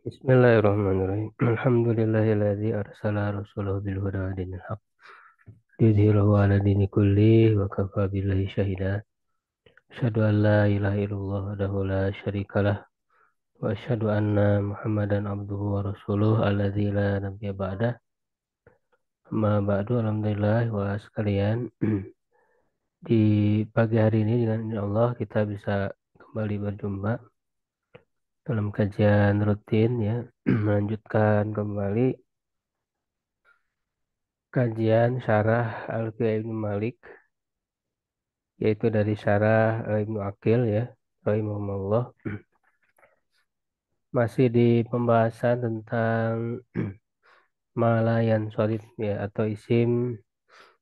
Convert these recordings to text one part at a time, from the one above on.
Bismillahirrahmanirrahim. Alhamdulillahilladzi arsala rasulahu bil huda wa dinil haq. Yudhhirahu 'ala dini kulli wa kafa billahi syahida. Asyhadu an la ilaha illallah wahdahu la syarikalah wa asyhadu anna Muhammadan abduhu wa rasuluh alladzi la nabiyya ba'dah. Amma ba'du, alhamdulillah wa sekalian. Di pagi hari ini dengan izin Allah kita bisa kembali berjumpa dalam kajian rutin ya, melanjutkan kembali kajian syarah Alfiya Ibnu Malik, yaitu dari syarah Ibnu Aqil ya, rahimahullah. Masih di pembahasan tentang malayan sorib ya, atau isim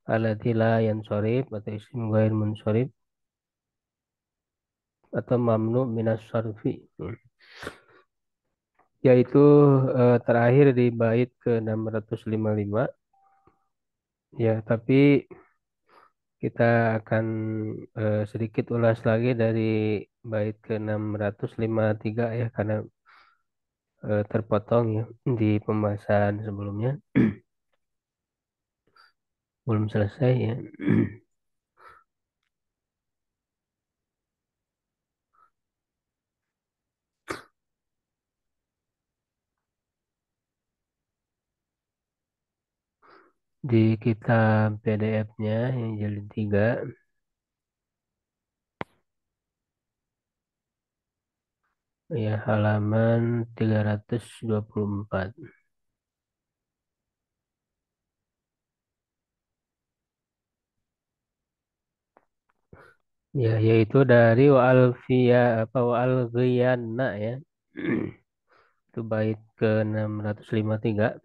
alati la yansorib, atau isim ghair munsorib, atau mamnu minas sorfi, yaitu terakhir di bait ke 655 ya. Tapi kita akan sedikit ulas lagi dari bait ke 653 ya, karena terpotong ya di pembahasan sebelumnya, belum selesai ya. Di kitab PDF-nya yang jilid 3 ya, halaman 324 ya, yaitu dari wa alfiya apa wa alghiyanna ya. Itu bait ke 653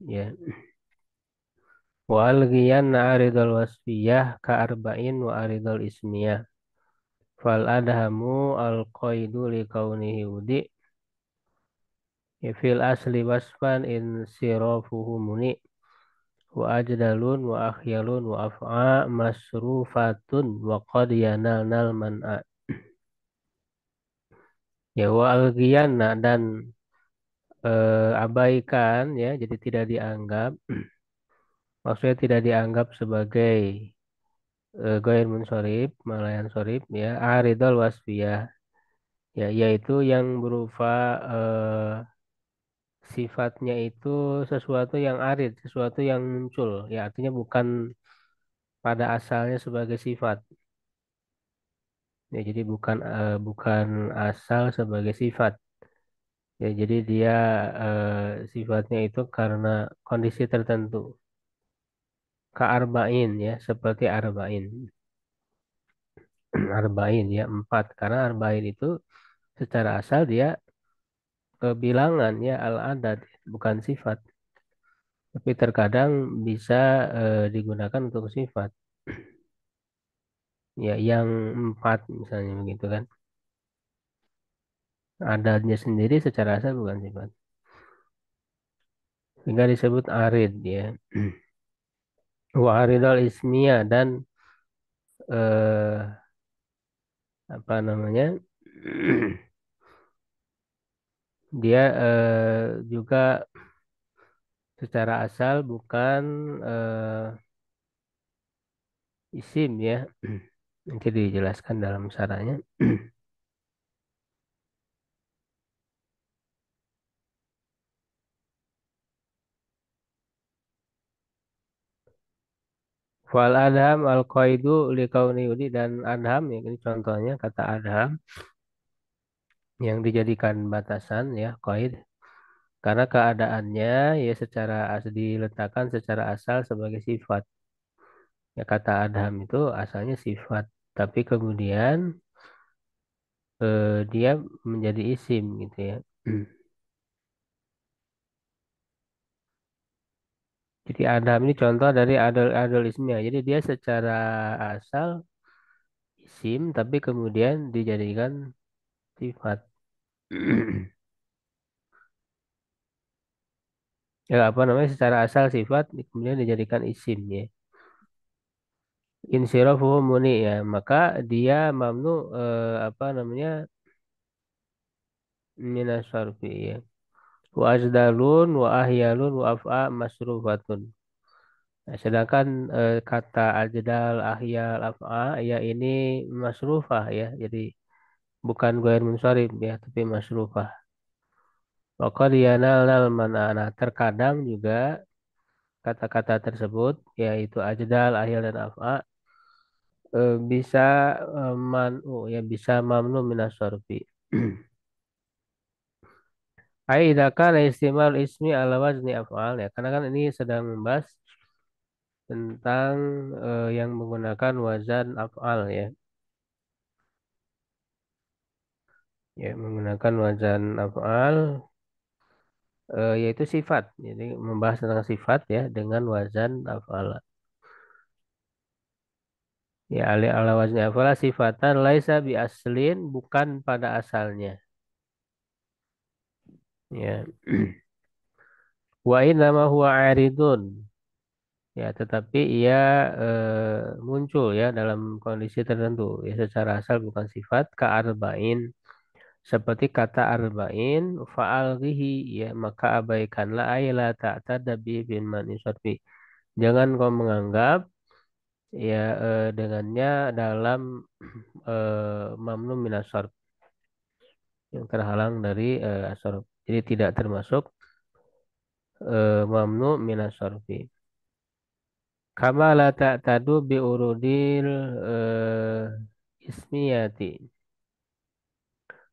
ya. Wa alghiyanna aridul wasfiyah ka arba'in wa aridul ismiyah fal adhamu al qaidu li kaunihi udi ya fil asli wasfan in sirafuhu muni wa ajdalun wa akhyalun wa af'a masrufatun wa qad yanalnal man'a ya. Wa alghiyana, dan abaikan ya, jadi tidak dianggap, maksudnya tidak dianggap sebagai ghair munsorib, malayan sorib ya, aridul wasfiyah ya, yaitu yang berupa sifatnya itu sesuatu yang arid, sesuatu yang muncul ya, artinya bukan pada asalnya sebagai sifat ya, jadi bukan asal sebagai sifat ya, jadi dia sifatnya itu karena kondisi tertentu, arba'in ya, seperti arba'in. Arba'in ya, empat, karena arba'in itu secara asal dia bilangan ya, al-adad, bukan sifat, tapi terkadang bisa digunakan untuk sifat ya, yang empat misalnya begitu kan. Adadnya sendiri secara asal bukan sifat, sehingga disebut arid ya. Wa aridul ismiyah, dan eh, apa namanya, dia juga secara asal bukan isim ya. Nanti dijelaskan dalam syarahnya. Fal adham al qaidu li kauni yudi, dan adham ya, ini contohnya kata adham yang dijadikan batasan ya, qaid, karena keadaannya ya secara diletakkan secara asal sebagai sifat ya. Kata adham itu asalnya sifat, tapi kemudian dia menjadi isim gitu ya. Jadi adham ini contoh dari adol adol ismiyah. Jadi dia secara asal isim, tapi kemudian dijadikan sifat. Ya, apa namanya, secara asal sifat kemudian dijadikan isim ya. Insirafuhu muni ya, maka dia mamnu apa namanya, minas sarfi ya. Wa ajdalun wa ahyalun wa af'a masrufatun. Nah, sedangkan kata ajdal, ahyal, af'a ya ini masrufah ya. Jadi bukan ghair munsharif ya, tapi masrufah. Wa qad yanalnal mana. Nah, terkadang juga kata-kata tersebut yaitu ajdal, ahyal dan af'a bisa ya bisa mamnu minas sarfi. Ai idza kana istimal ismi ala wazni af'al ya. Karena kan ini sedang membahas tentang yang menggunakan wazan af'al ya. Ya, menggunakan wazan af'al yaitu sifat. Jadi membahas tentang sifat ya dengan wazan af'al. Ya, ala wazni af'al sifatan laisa bi aslin bukan pada asalnya. Ya. Wa innama huwa aridun. Ya, tetapi ia muncul ya dalam kondisi tertentu. Ya, secara asal bukan sifat ka arba'in seperti kata arba'in fa'alghihi ya maka abaikanlah ayla ta'tada bi bin man isarfi. Jangan kau menganggap ya dengannya dalam mamnu minas sarf yang terhalang dari sarf. Jadi tidak termasuk mamnu minas sarfi. Kama la ta'tadu bi urudil ismiyati.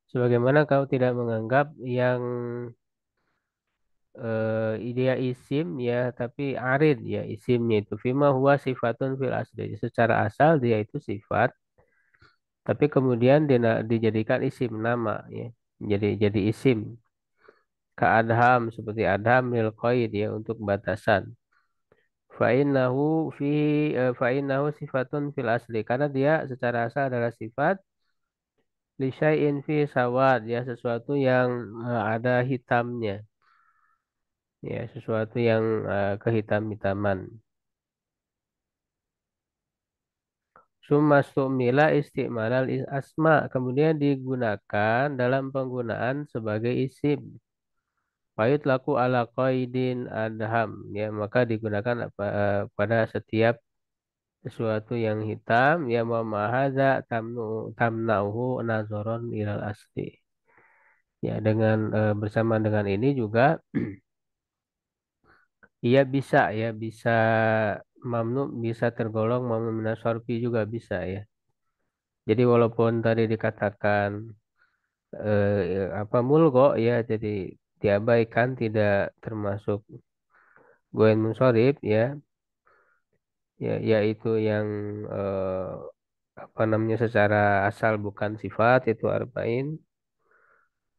Sebagaimana kau tidak menganggap yang dia isim ya tapi arid ya isimnya itu fima huwa sifatun fil asli. Secara asal dia itu sifat tapi kemudian dijadikan isim nama ya. Jadi isim. Ka seperti adham lil qaid ya untuk batasan. Fa'innahu sifatun fil asli karena dia secara asal adalah sifat li syai'in fi sawad ya sesuatu yang ada hitamnya ya sesuatu yang kehitam-hitaman. Summa stumila istimalal asma kemudian digunakan dalam penggunaan sebagai isim. Fayut laku ala qaidin adham ya maka digunakan pada setiap sesuatu yang hitam ya mamahaza tamnauhu nazoron ilal asli. Ya dengan bersama dengan ini juga ia bisa mamnu bisa tergolong mamnu minas sorfi juga bisa ya. Jadi walaupun tadi dikatakan apa mulgo ya jadi diabaikan tidak termasuk goen munsorib ya ya yaitu yang eh, apa namanya secara asal bukan sifat itu arba'in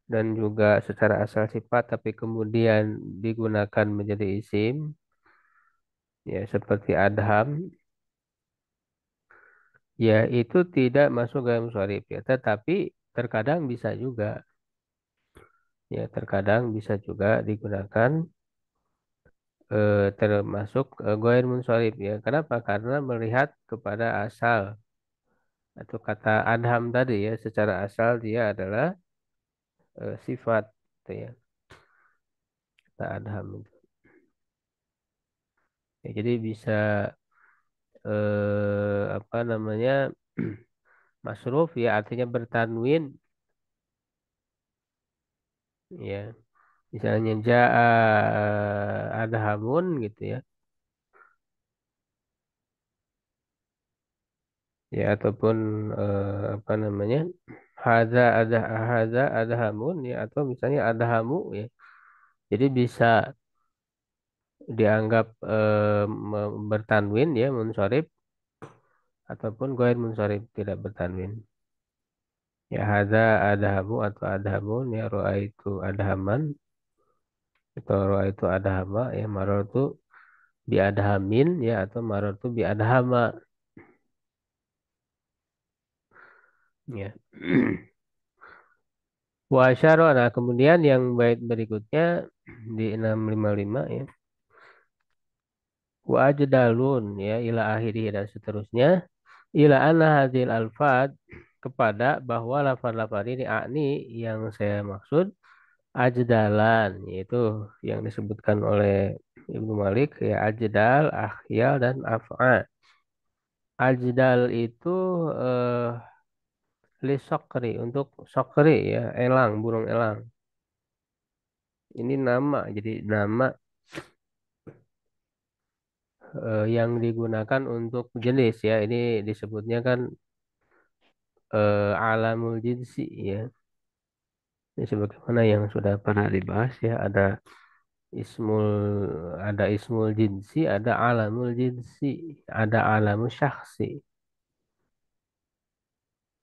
dan juga secara asal sifat tapi kemudian digunakan menjadi isim ya seperti adham ya itu tidak masuk dalam munsharif ya tetapi terkadang bisa juga ya terkadang bisa juga digunakan termasuk ghair munsharif ya kenapa karena melihat kepada asal atau kata adham tadi ya secara asal dia adalah sifat gitu ya kata adham itu ya, jadi bisa apa namanya masruf ya artinya bertanwin ya misalnya jaa adhamun gitu ya ya ataupun apa namanya hadza adhamun ya atau misalnya adhamu ya jadi bisa dianggap bertanwin ya munsharif ataupun ghair munsharif tidak bertanwin ya hadza adhamu atau adhamun ya itu adhaman atau itu adhama ya marartu bi adhamin ya atau marartu bi adhama ya wa asyara nah kemudian yang bait berikutnya di 655 ya wa ajdalun ya ila akhirih dan seterusnya ila anna hadhil alfad kepada bahwa lafaz-lafaz ini yang saya maksud ajdalan, yaitu yang disebutkan oleh Ibnu Malik ya ajdal, akhyal dan af'a. Ajdal itu eh, li sokri untuk sokri ya elang, burung elang. Ini nama, jadi nama yang digunakan untuk jenis ya. Ini disebutnya kan alamul jinsi ya. Ini sebagaimana yang sudah pernah dibahas ya. Ismul ada ismul jinsi, ada alamul jinsi, ada alamul syakhsi.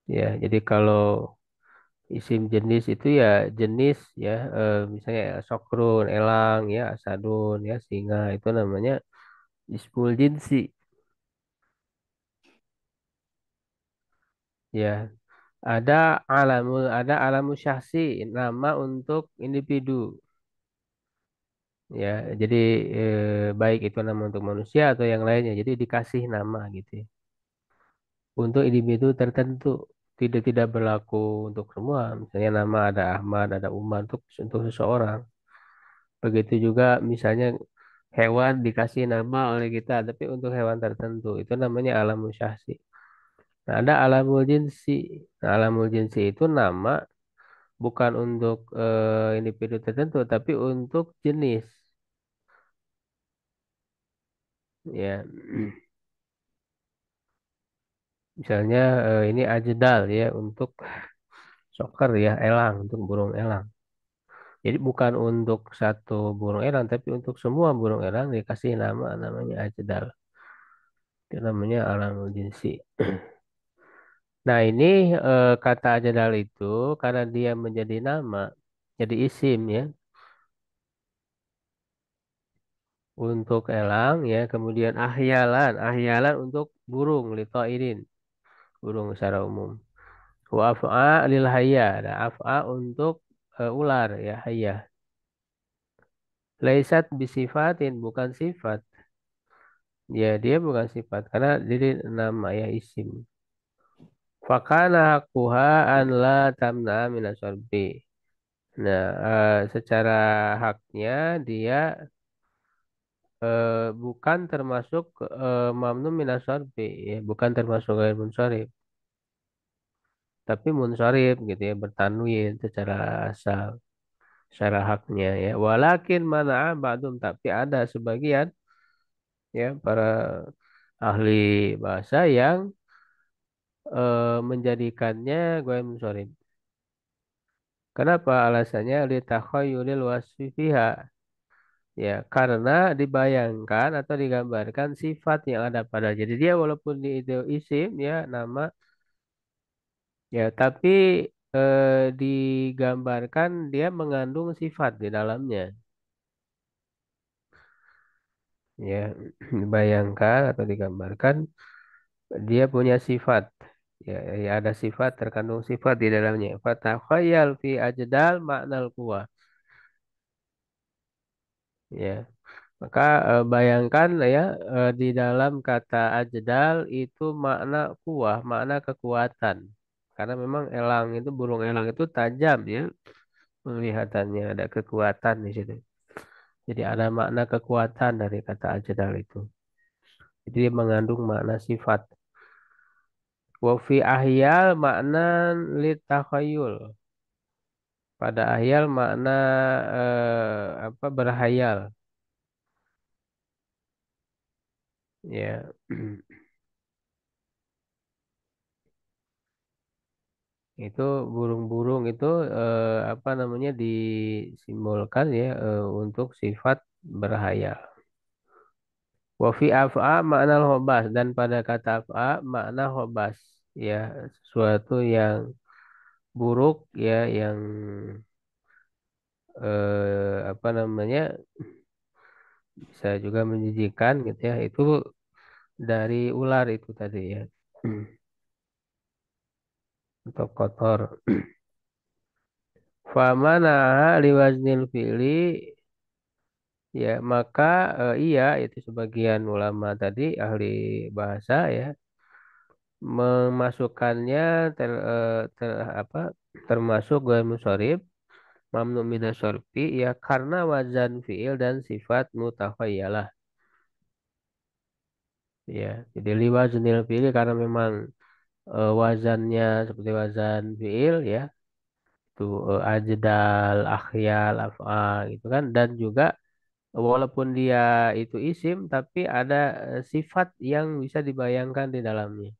Ya, jadi kalau isim jenis itu ya jenis ya, misalnya sokrun, elang ya, asadun ya, singa itu namanya ismul jinsi. Ya, ada alamul syakhsi, nama untuk individu. Ya, jadi baik itu nama untuk manusia atau yang lainnya. Jadi dikasih nama gitu ya. Untuk individu tertentu tidak berlaku untuk semua. Misalnya nama ada Ahmad, ada Umar untuk seseorang. Begitu juga misalnya hewan dikasih nama oleh kita, tapi untuk hewan tertentu itu namanya alamul syahsi. Nah, ada alamul jinsi. Nah, alamul jinsi itu nama bukan untuk individu tertentu, tapi untuk jenis. Ya, misalnya ini ajdal ya untuk soccer ya, elang untuk burung elang. Jadi bukan untuk satu burung elang, tapi untuk semua burung elang dikasih nama namanya ajdal. Itu namanya alamul jinsi. Nah ini kata ajdal itu karena dia menjadi nama, jadi isim ya untuk elang ya. Kemudian ahyalan untuk burung litairin, burung secara umum. Wa af'a lil hayya, nah, af'a untuk ular ya hayya. Laisat bisifatin bukan sifat. Ya, dia bukan sifat karena diri nama ya isim. Fakana hakuha an la tamna minasorbi. Nah, secara haknya dia bukan termasuk mamnu minasorbi, ya, bukan termasuk gair munsharif, tapi munsharif gitu ya, bertanwin secara asal, secara haknya ya. Walakin mana ba'dum tapi ada sebagian ya para ahli bahasa yang menjadikannya goyam munsharif. Kenapa? Alasannya litakhayyulil wasfi fiha. Ya, karena dibayangkan atau digambarkan sifat yang ada pada. Jadi dia walaupun di itu isim ya nama ya, tapi digambarkan dia mengandung sifat di dalamnya. Ya, dibayangkan atau digambarkan dia punya sifat. Ya, ya, ada sifat terkandung sifat di dalamnya. Fatakhayyal fi ajdal maknal quwa. Ya. Maka bayangkan ya di dalam kata ajdal itu makna kuah, makna kekuatan. Karena memang elang itu burung elang itu tajam ya penglihatannya ada kekuatan di situ. Jadi ada makna kekuatan dari kata ajdal itu. Jadi dia mengandung makna sifat. Wa fi ahyal makna litakhayul. Pada ahyal makna apa berhayal. Ya. Itu burung-burung itu apa namanya disimbolkan ya untuk sifat berhayal. Wa fi af'a makna hobas dan pada kata af'a makna hobas ya sesuatu yang buruk ya yang apa namanya bisa juga menjijikan gitu ya itu dari ular itu tadi ya untuk kotor. Famana liwaznil fi'li. Ya, maka iya itu sebagian ulama tadi ahli bahasa ya memasukkannya apa termasuk ghairu munsharif mamnu minasyarfi ya karena wazan fiil dan sifat mutakhayyalah ya. Jadi liwaznil fiil karena memang wazannya seperti wazan fiil ya itu ajdal, akhyal, af'al gitu kan dan juga walaupun dia itu isim tapi ada sifat yang bisa dibayangkan di dalamnya.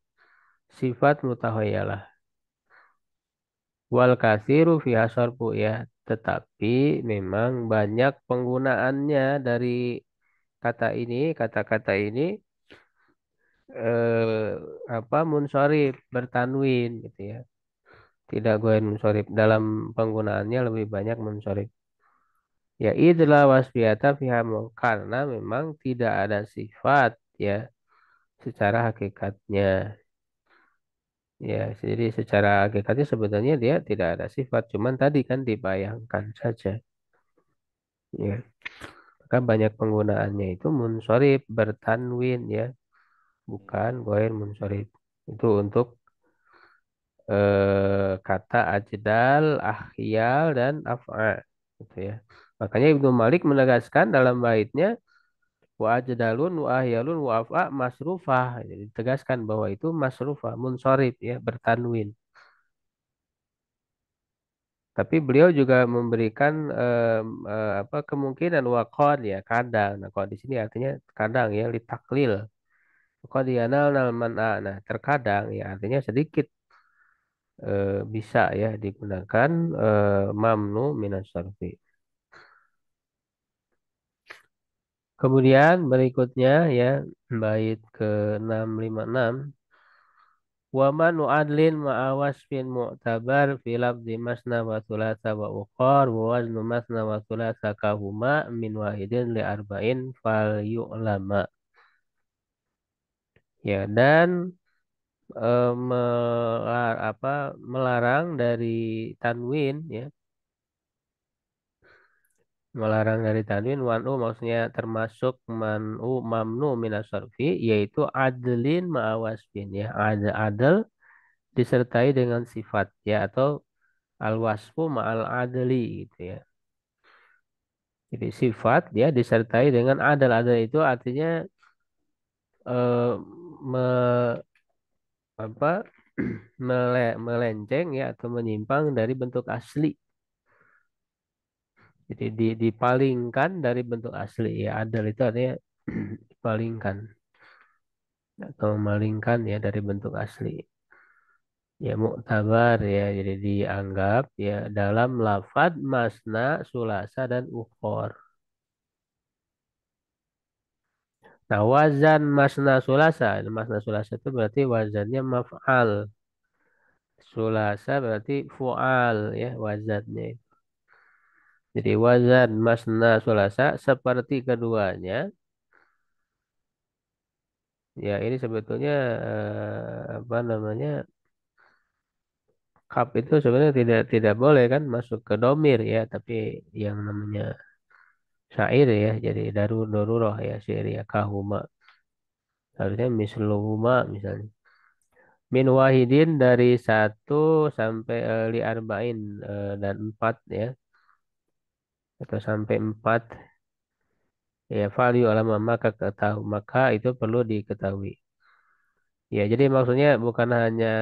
Sifat mutahoyalah. Wal katsiru fiha sarfu ya. Tetapi memang banyak penggunaannya dari kata-kata ini apa munsharif bertanwin gitu ya. Tidak goen munsharif dalam penggunaannya lebih banyak munsharif. Ya idlah wasfiyata fiha karena memang tidak ada sifat ya secara hakikatnya. Ya, jadi secara hakikatnya sebenarnya dia tidak ada sifat, cuman tadi kan dibayangkan saja. Ya, maka banyak penggunaannya itu munsorib bertanwin ya, bukan goir munsorib. Itu untuk kata ajdal, akhyal dan af'a gitu ya. Makanya Ibnu Malik menegaskan dalam baitnya wa ajdalun wa ahyalun wa af'a masrufah. Jadi ditegaskan bahwa itu masrufah, munsorib ya, bertanwin. Tapi beliau juga memberikan apa kemungkinan wakon ya kadang. Nah, kalau di sini artinya kadang ya litaklil. Qad yanal man'a. Nah, terkadang ya artinya sedikit bisa ya digunakan mamnu minas sarfi. Kemudian berikutnya ya bait ke 656 wa manu adlin ma'a wasfin mu'tabar fi lafzi masna wa thulatha wa uqar wa waznu masna wa thulatha kahuma min wahidin li arba'in fal yu'lama. Ya, dan melarang dari tanwin ya, melarang dari tanwin wanu maksudnya termasuk manu mamnu minas sarfi yaitu adlin ma'awasfin ya. Ada adl disertai dengan sifat ya atau al wasfu ma'al adli gitu ya. Jadi sifat ya disertai dengan adal. Adal itu artinya eh, me, apa melenceng ya atau menyimpang dari bentuk asli. Jadi dipalingkan dari bentuk asli ya. Adal itu artinya dipalingkan atau memalingkan ya dari bentuk asli. Ya muktabar ya. Jadi dianggap ya dalam lafad masna, sulasa dan ukhor. Nah, wazan masna sulasa. Masna sulasa itu berarti wazannya maf'al. Sulasa berarti fu'al ya wazannya. Jadi wazan masna sulasa seperti keduanya. Ya ini sebetulnya apa namanya kap itu sebenarnya tidak boleh kan masuk ke domir ya. Tapi yang namanya syair ya. Jadi daruroh ya syair ya kahuma. Harusnya misluhuma misalnya. Min wahidin dari satu sampai li arba'in dan empat ya atau sampai empat ya value alama maka ketahui maka itu perlu diketahui ya jadi maksudnya bukan hanya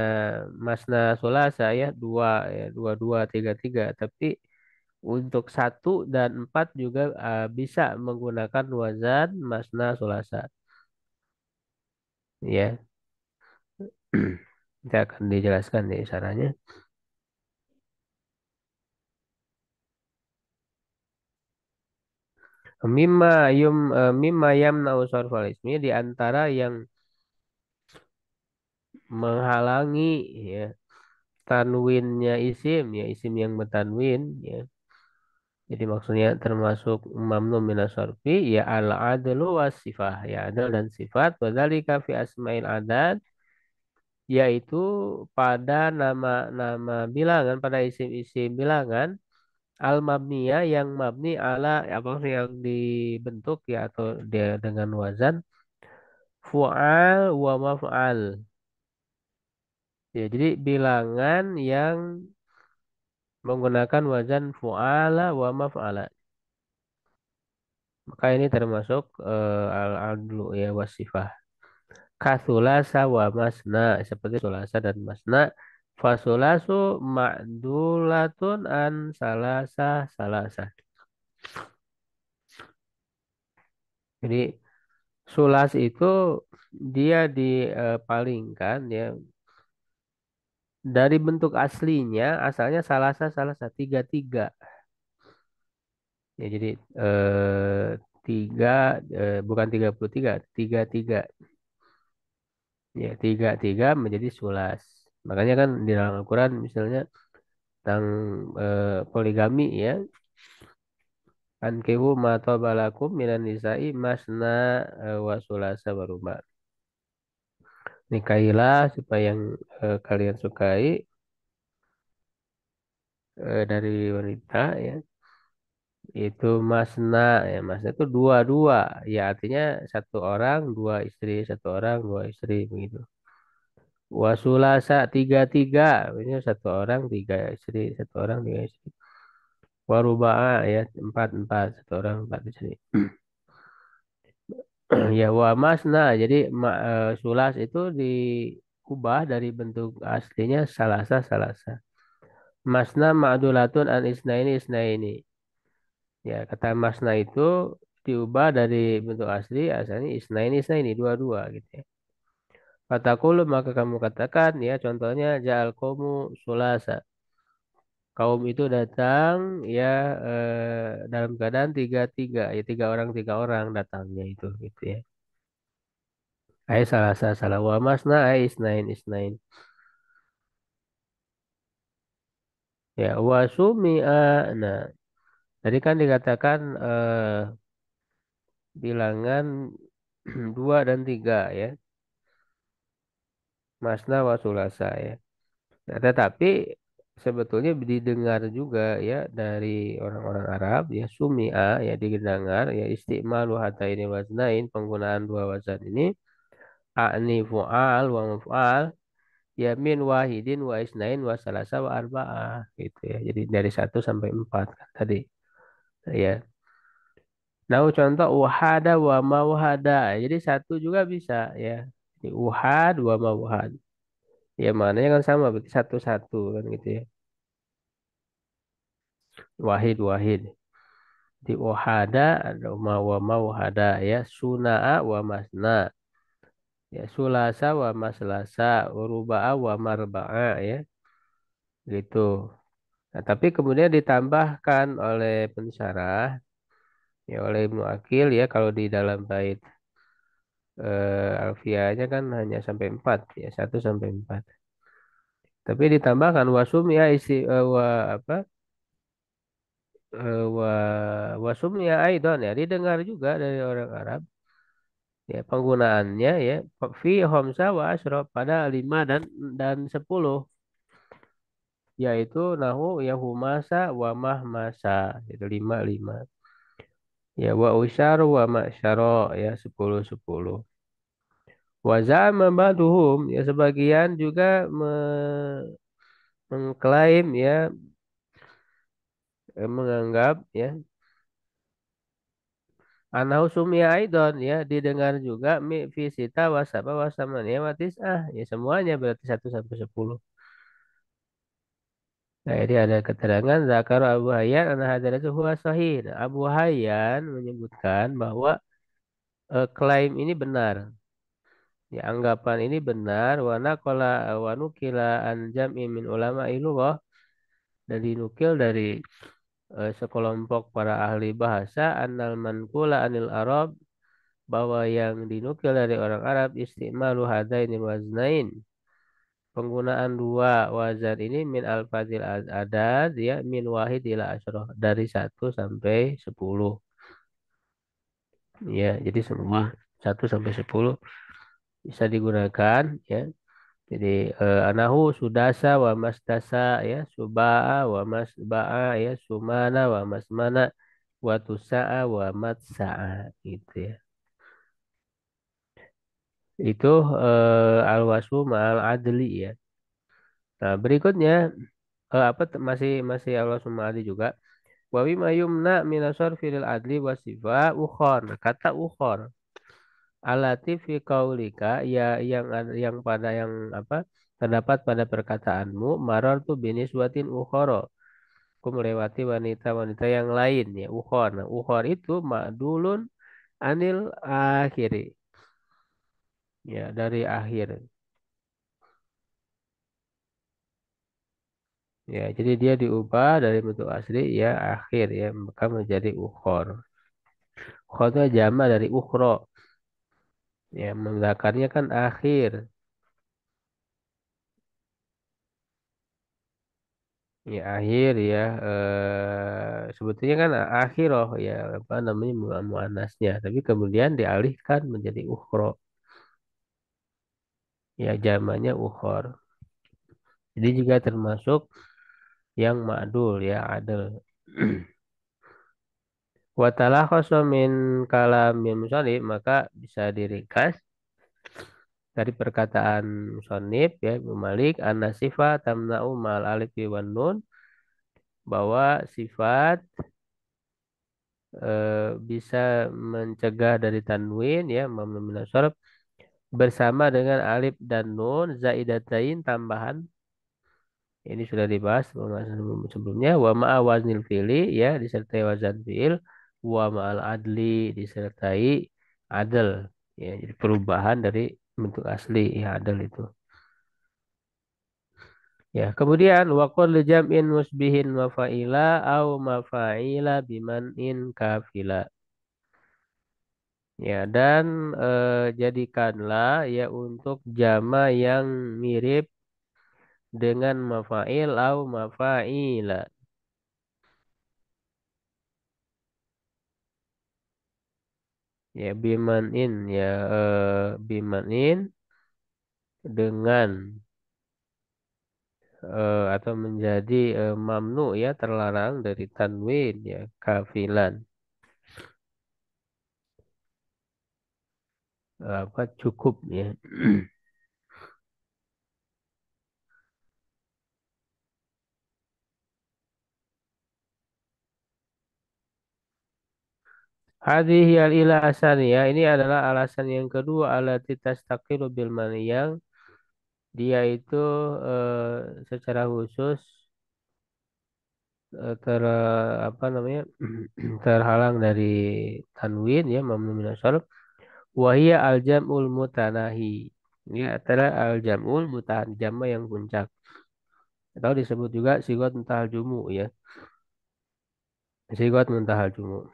masna sulasa ya dua ya dua dua tiga tiga tapi untuk satu dan empat juga bisa menggunakan wazan masna sulasa ya. Nanti akan dijelaskan di sananya. Mimma yamna'u sarfal ismi di antara yang menghalangi ya tanwinnya isim ya isim yang bertanwin ya. Jadi maksudnya termasuk mamnu minas sarfi ya al adlu was sifah ya adal dan sifat wadzalika fi asmail adad yaitu pada nama-nama bilangan pada isim-isim bilangan al mabniyah yang mabni ala apa maksudnya yang dibentuk ya atau dia dengan wazan fu'al wa maf'al Ya, jadi bilangan yang menggunakan wazan fu'ala wa maf'ala. Maka ini termasuk al-adlu ya wasifah. Kasulasa wa masna seperti sulasa dan masna. Fasulasu ma'dulatun an salasa salasa. Jadi sulas itu dia dipalingkan ya dari bentuk aslinya asalnya salasa salasa tiga tiga. Ya jadi tiga bukan 33 tiga tiga. Ya tiga tiga menjadi sulas. Makanya kan di dalam Al-Quran misalnya tentang poligami ya. Ankihu ma tabalakum minan nisa'i masna wa sulasa wa ruba. Nikahilah supaya yang kalian sukai dari wanita ya. Itu masna ya. Masna itu dua dua. Ya artinya satu orang dua istri, satu orang dua istri begitu. Wa sulasa tiga tiga. Maksudnya satu orang tiga istri, satu orang tiga istri. Wa ruba'a ya empat empat, satu orang empat istri. Ya wa masna jadi sulas itu diubah dari bentuk aslinya salasa salasa. Masna ma'dulatun an isnaini isnaini. Ya kata masna itu diubah dari bentuk asli asalnya isnaini isnaini dua dua gitu ya. Fatakulu maka kamu katakan ya contohnya ja'al qaumu sulasa. Kaum itu datang ya dalam keadaan tiga tiga ya tiga orang datangnya itu gitu ya. Ai salah salah salah wa masna ai isnain isnain. Ya wa sumi'a. Nah, tadi kan dikatakan bilangan dua dan tiga ya. Masna wa sulasa ya. Nah, tetapi sebetulnya didengar juga ya dari orang-orang Arab ya sumi'a ya didengar ya istimalu hataini waznain penggunaan dua wazan ini a'ni fu'al wa maf'al ya min wahidin wa isnain wa salasa wa arba'ah gitu ya. Jadi dari satu sampai empat kan tadi ya. Nah, contoh uhada wa mauhada. Jadi satu juga bisa ya. Jadi uhad wa mauhad. Ya maknanya kan sama berarti satu-satu kan gitu ya. Wahid wahid. Di uhada ada wa mauhada ya. Suna'a wa masna. Ya sulasa wa maslasa. Uruba'a wa marba'a ya. Gitu. Nah, tapi kemudian ditambahkan oleh pensyarah ya oleh Ibnu Akil ya kalau di dalam bait alfiahnya kan hanya sampai 4 ya 1 sampai 4. Tapi ditambahkan wasumya isi wa apa wa wasumya aidon ya didengar juga dari orang Arab ya penggunaannya ya fi khamsa wa asyra pada 5 dan 10 yaitu nahu ya humasa wa mahmasa itu 5 5 ya wa usyaru wa masyara ya 10 10 wa za'ama ba'duhum ya sebagian juga mengklaim ya menganggap ya Anau sumia aidon ya didengar juga mi fisita wasaba wasamania watisah ya semuanya berarti 1 sampai 10. Nah ini ada keterangan Zakar Abu Hayyan anak hadar itu huwa sahih. Nah, Abu Hayyan menyebutkan bahwa klaim ini benar. Ya anggapan ini benar. Wa nukila an jam'i min ulama ilmuwah dan dinukil dari sekelompok para ahli bahasa annal manqula anil Arab bahwa yang dinukil dari orang Arab istimalu hadainil waznain penggunaan dua wazan ini min al-fadil adad ya min wahid ila asyroh dari 1 sampai 10 ya jadi semua 1 sampai 10 bisa digunakan ya jadi anahu sudasa wa masdasa ya subaa wa masbaa ya sumana wa masmana wa tusaa wa matsaa gitu ya itu al-wasfu ma'al adli ya. Nah, berikutnya masih masih Allah Subhanahu wa juga. Wa bima yumna minasor firil adli wasifa ukhor. Nah, kata ukhor. Alati fi qaulika ya yang pada yang apa terdapat pada perkataanmu maror tu biniswatin ukhoro. Aku melewati wanita-wanita yang lain ya ukhor. Nah, ukhor itu ma'dulun anil akhiri. Ya, dari akhir. Ya, jadi dia diubah dari bentuk asli ya akhir ya maka menjadi ukhor. Ukhor itu jama dari ukhro. Ya, menggunakannya kan akhir. Ya akhir ya sebetulnya kan akhiroh ya apa namanya muannasnya tapi kemudian dialihkan menjadi ukhro ya jamannya ukhor jadi juga termasuk yang ma'dul ya adil wa talakhasu min kalamil musannif maka bisa diringkas dari perkataan musannif ya Ibnu Malik anna sifat tamna'u ma'al alif wan nun bahwa sifat bisa mencegah dari tanwin ya mamnu minas shorf bersama dengan alif dan nun zaidatain tambahan ini sudah dibahas pembahasan sebelumnya wa ma'a waznil fi'li ya disertai wazan fi'il wa ma'al adli disertai adl ya jadi perubahan dari bentuk asli ya adl itu ya kemudian wa qul jam'in musbihin wa fa'ila au mafa'ila biman in kafila ya dan jadikanlah ya untuk jama yang mirip dengan mafa'il au mafa'ila. Ya bimanin ya bimanin dengan atau menjadi mamnu ya terlarang dari tanwin ya kafilan apa cukup ya. Hadhihi al ilah ya ini adalah alasan yang kedua alati tastaqilu bil mani yang dia itu secara khusus apa namanya terhalang dari tanwin ya mamnu min asharf wahia al jam'ul mutanahi ini adalah al jam'ul mutanahi jama yang puncak atau disebut juga sigot muntahal jumu ya sigot muntahal jumu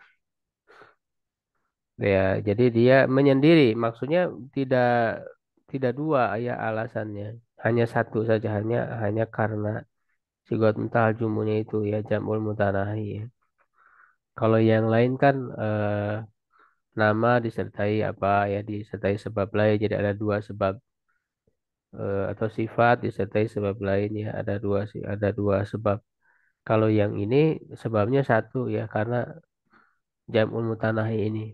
ya jadi dia menyendiri maksudnya tidak tidak dua ya alasannya hanya satu saja hanya karena sigot muntahal jumunya itu ya jam'ul mutanahi ya. Kalau yang lain kan nama disertai apa ya disertai sebab lain jadi ada dua sebab atau sifat disertai sebab lain ya ada dua sebab kalau yang ini sebabnya satu ya karena jam'ul mutanahi ini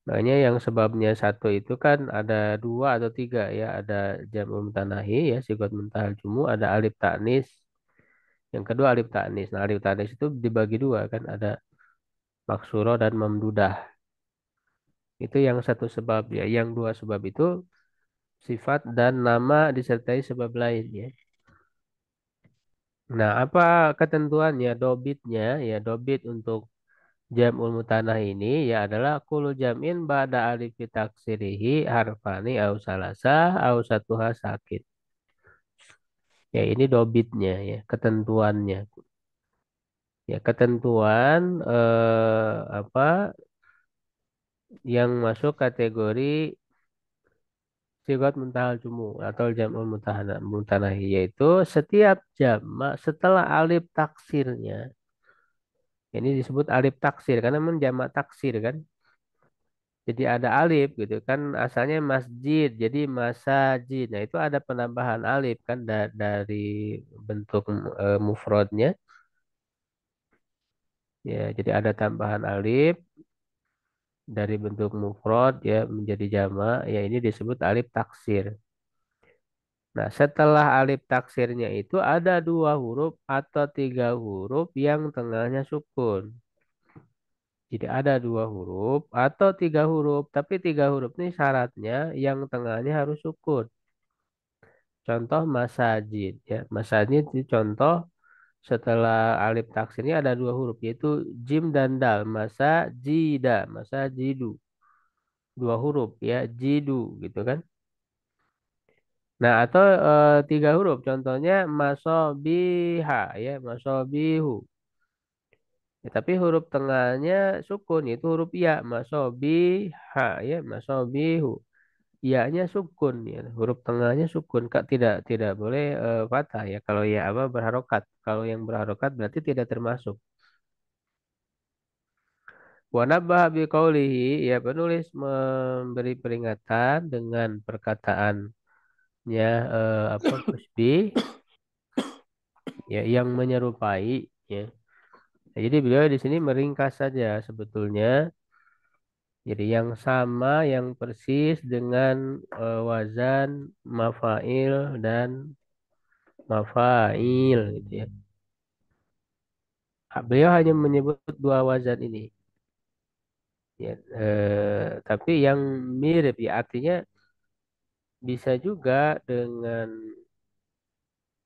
makanya yang sebabnya satu itu kan ada dua atau tiga ya ada jam'ul mutanahi ya sigot muntahal jumu ada alif ta'nis yang kedua alif ta'nis nah alif ta'nis itu dibagi dua kan ada maksuro dan mamdudah itu yang satu sebab ya yang dua sebab itu sifat dan nama disertai sebab lain ya. Nah, apa ketentuannya, dobitnya, ya dobit untuk jam'ul mutanah ini ya adalah kulu jam'in ba'da alif taksirihi harfani au salasa au satuha sakit. Ya ini dobitnya ya, ketentuannya. Ya ketentuan apa yang masuk kategori sigot muntahal jumu atau jam'ul mutanahi yaitu setiap jamak setelah alif taksirnya. Ini disebut alif taksir karena memang jamak taksir kan. Jadi ada alif gitu kan asalnya masjid jadi masajid. Nah, itu ada penambahan alif kan dari bentuk mufradnya. Ya, jadi ada tambahan alif dari bentuk mufrad ya menjadi jamak. Ya, ini disebut alif taksir. Nah, setelah alif taksirnya itu ada dua huruf atau tiga huruf yang tengahnya sukun. Jadi ada dua huruf atau tiga huruf, tapi tiga huruf ini syaratnya yang tengahnya harus sukun. Contoh masajid ya. Masajid itu contoh setelah alif taksirnya ada dua huruf yaitu jim dan dal. Masajida, masajidu. Dua huruf ya, jidu gitu kan. Nah, atau tiga huruf contohnya masobiha ya, masobihu. Ya, tapi huruf tengahnya sukun yaitu huruf ya, masobiha ya, masobihu. Iya-nya sukun ya, huruf tengahnya sukun. Kak tidak boleh fathah ya. Kalau ya apa berharokat. Kalau yang berharokat berarti tidak termasuk. Wa nabbaha biqaulihi ya penulis memberi peringatan dengan perkataannya apa musbih ya yang menyerupai ya. Nah, jadi beliau di sini meringkas saja sebetulnya. Jadi yang sama yang persis dengan wazan mafail dan mafail gitu ya. Beliau hanya menyebut dua wazan ini. Ya, tapi yang mirip ya artinya bisa juga dengan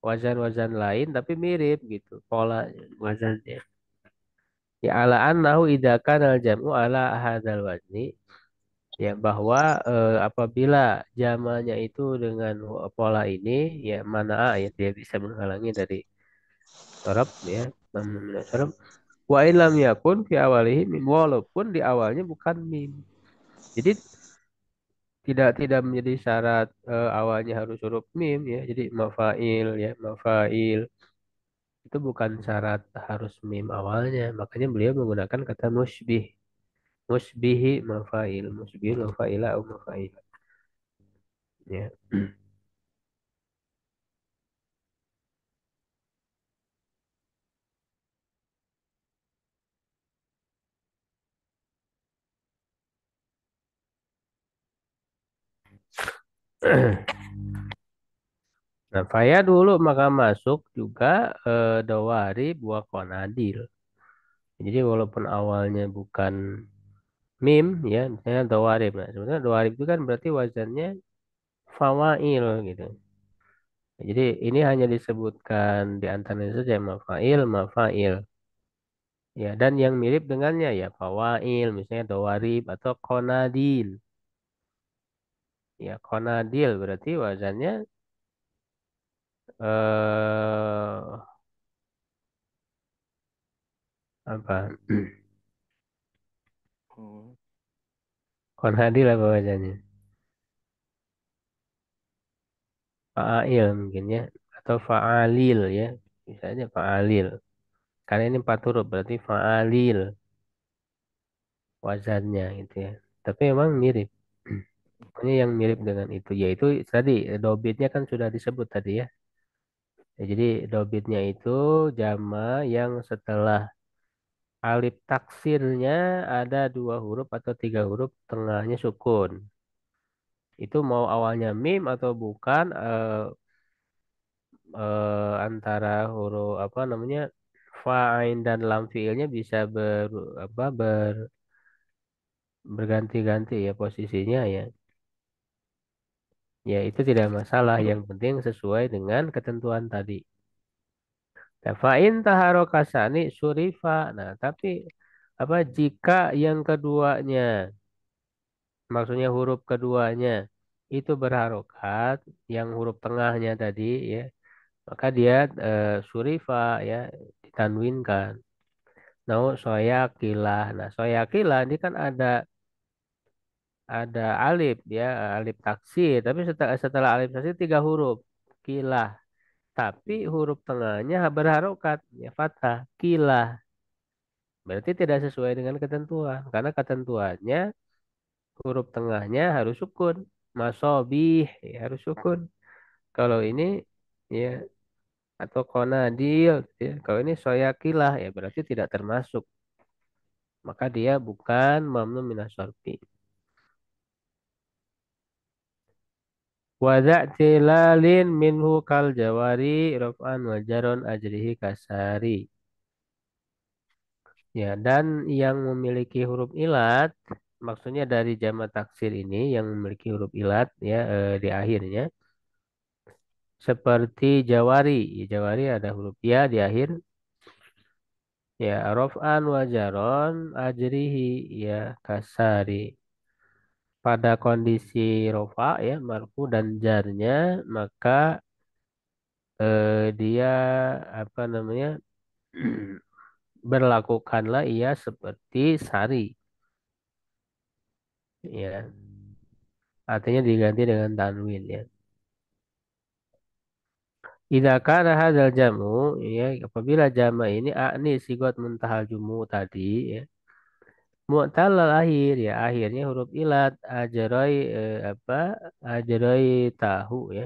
wazan-wazan lain tapi mirip gitu pola wazannya. Ya ala annahu idza kana al jam'u ala hadzal wazni ya bahwa apabila jamalnya itu dengan pola ini ya mana ya dia bisa menghalangi dari sorob ya mamnu sorob wa ilam yakun fi awalihi mim walaupun di awalnya bukan mim. Jadi tidak menjadi syarat awalnya harus huruf mim ya. Jadi mafail ya, mafail itu bukan syarat harus mim awalnya. Makanya beliau menggunakan kata musbih. Musbihi mafail, musbih mafaila atau mafail ya. Nah, Faya dulu maka masuk juga dawari buah konadil. Jadi walaupun awalnya bukan mim ya, misalnya dawarib. Nah, sebenarnya dawarib itu kan berarti wazannya fawail gitu. Jadi ini hanya disebutkan di antaranya saja mafail, mafail. Ya, dan yang mirip dengannya ya fawail, misalnya dawarib atau konadil. Ya, konadil berarti wazannya apa? Hmm. Konadil apa wazannya? Fa'ail mungkin ya atau fa'alil ya. Misalnya fa'alil. Karena ini empat huruf berarti fa'alil wazannya gitu ya. Tapi memang mirip. Pokoknya yang mirip dengan itu yaitu tadi dobitnya kan sudah disebut tadi ya. Ya, jadi dobitnya itu jama yang setelah alif taksirnya ada dua huruf atau tiga huruf tengahnya sukun. Itu mau awalnya mim atau bukan antara huruf apa namanya fa, ain dan lam fiilnya bisa apa berganti-ganti ya posisinya ya. Ya itu tidak masalah. Yang penting sesuai dengan ketentuan tadi. Nah, fa'in taharokasani surifa. Nah, tapi apa jika yang keduanya, maksudnya huruf keduanya itu berharokat, yang huruf tengahnya tadi ya, maka dia surifa ya ditanwinkan. Nah, soyakilah. Nah, soyakilah ini kan ada alif ya, alif taksir. Tapi setelah alif taksir tiga huruf. Kilah. Tapi huruf tengahnya berharokat ya fathah. Kilah. Berarti tidak sesuai dengan ketentuan. Karena ketentuannya huruf tengahnya harus sukun. Masobih ya, harus sukun. Kalau ini ya atau konadil ya. Kalau ini soyakilah ya berarti tidak termasuk. Maka dia bukan mamnu minas sorfi. Tilalin minhu kal jawari rof'an wajaron ajrihi kasari. Ya, dan yang memiliki huruf ilat, maksudnya dari jamak taksir ini yang memiliki huruf ilat ya di akhirnya, seperti jawari. Ya, jawari ada huruf ya di akhir. Ya, rof'an wajaron ajrihi ya kasari. Pada kondisi rofa ya marfu dan jarnya maka dia apa namanya berlakukanlah ia seperti sari ya artinya diganti dengan tanwin ya. Idza kana hadzal jamu ya apabila jama ini akni sigot muntahal jumu tadi ya mu'tallal akhir ya akhirnya huruf ilat ajaroi apa ajaroi tahu ya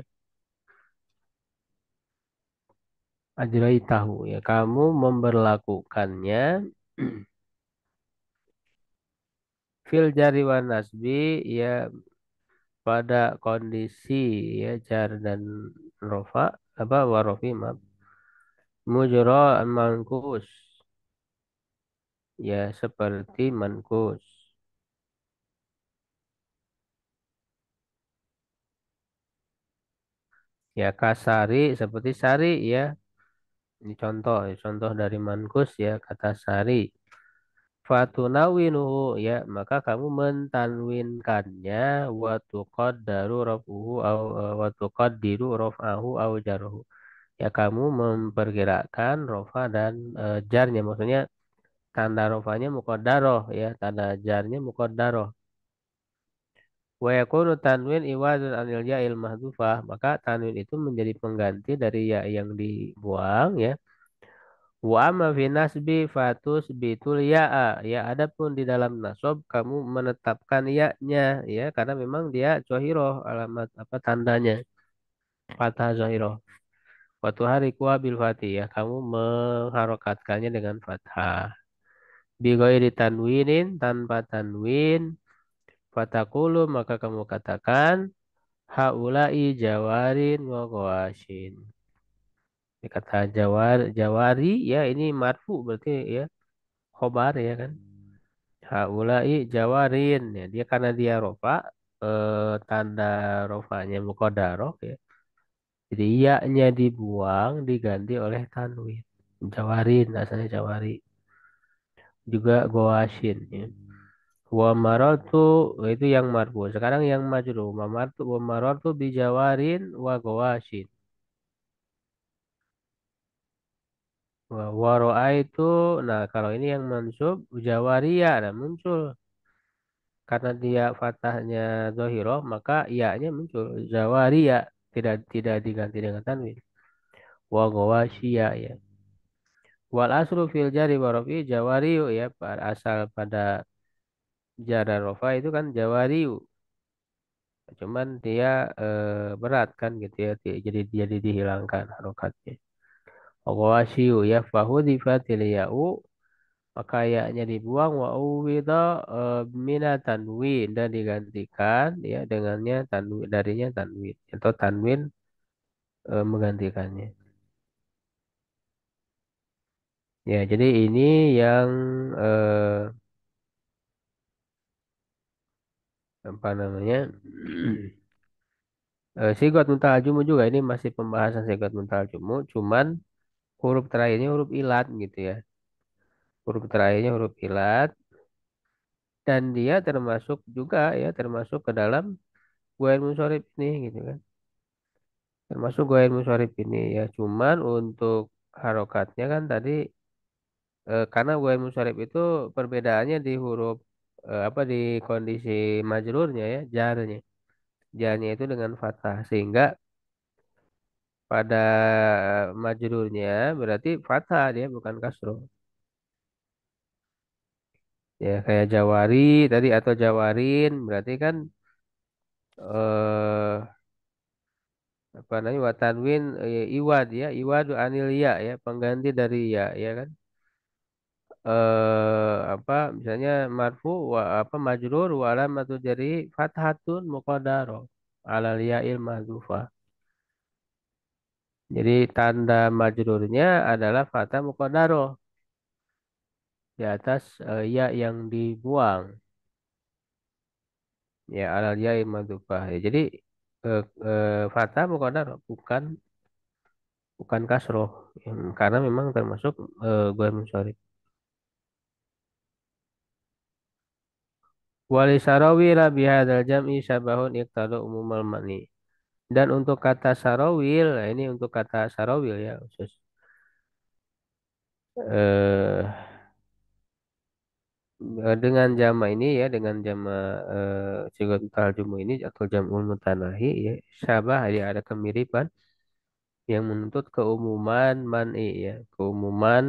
ajaroi tahu ya kamu memberlakukannya fil jari wan nasbi ya pada kondisi ya jar dan rofa apa warofi maaf mujro mankus ya seperti mankus ya kasari seperti sari ya ini contoh ya, contoh dari mankus ya kata sari fatunawinuhu ya maka kamu mentanwinkannya wa tuqaddaru rafuhu au wa tuqaddiru raf'ahu au jarhu ya kamu memperkirakan rofa dan jarnya maksudnya tanda rofanya muqaddaroh ya tanda jarnya muqaddaroh wa yakunu tanwin iwadun anil ya'il mahdhufah maka tanwin itu menjadi pengganti dari ya yang dibuang ya wa amma fi nasbi fatus bitul ya'a ya adapun di dalam nasab kamu menetapkan ya-nya ya karena memang dia zohiroh alamat apa tandanya fathah zohiroh waktu hari kuah bil fatih ya kamu mengharokatkannya dengan fathah Bighairi tanwinin tanpa tanwin fatakulu maka kamu katakan haulai jawarin wa gawashin. Ini kata jawari ya ini marfu berarti ya khobar ya kan. Haulai jawarin ya dia karena dia rofa tanda rofanya muqaddarah ya. Jadi ya-nya dibuang diganti oleh tanwin. Jawarin asalnya jawari juga gawashin ya. Wa marartu itu yang marfu. Sekarang yang majrur. Wa marartu bi jawarin wa gawashin. Wa itu nah kalau ini yang mansub jawaria nah muncul karena dia fathahnya zahirah maka iya-nya muncul jawaria tidak diganti dengan tanwin. Wa gawashiya ya. Wal aslu fil jari wa rafi jawariyu ya asal pada jar dan rafa itu kan jawariyu. Cuman dia berat kan gitu ya. Jadi dihilangkan harokatnya. Wawasyu ya fahudifatil ya'u maka ya-nya dibuang wa uwida mina tanwin dan digantikan ya dengannya tanwin darinya tanwin atau tanwin menggantikannya. Ya, jadi ini yang apa namanya? Sigot muntal jumu juga ini masih pembahasan sigot muntal jumu cuman huruf terakhirnya huruf ilat gitu ya. Huruf terakhirnya huruf ilat dan dia termasuk juga ya termasuk ke dalam guair munsharif ini gitu kan. Termasuk guair munsharif ini ya cuman untuk harokatnya kan tadi karena guair munsharif itu perbedaannya di huruf apa di kondisi majrurnya ya jarnya. Jarnya itu dengan fathah sehingga pada majrurnya berarti fathah dia bukan kasroh. Ya kayak jawari tadi atau jawarin berarti kan eh apa namanya watanwin iwad ya iwadu anil ya ya pengganti dari ya ya kan apa misalnya marfu wa apa majrur wa alamatu jadi fathatun muqaddarah alal ya'il mahdzufah. Jadi tanda majrurnya adalah fatha muqaddaroh di atas ya yang dibuang. Ya alal ya'il mahdzufah. Ya, jadi fatha muqaddaroh bukan kasroh. Karena memang termasuk ghair munsharif. Wali sarawi la bihadzal jam'i syabahun iqtadu umumal mani. Dan untuk kata sarawil, nah ini untuk kata sarawil ya khusus. Eh, dengan jama ini ya, dengan jama sigot tarjumu ini atau jamul mutanahi ya, syabah ya ada kemiripan yang menuntut keumuman man'i ya, keumuman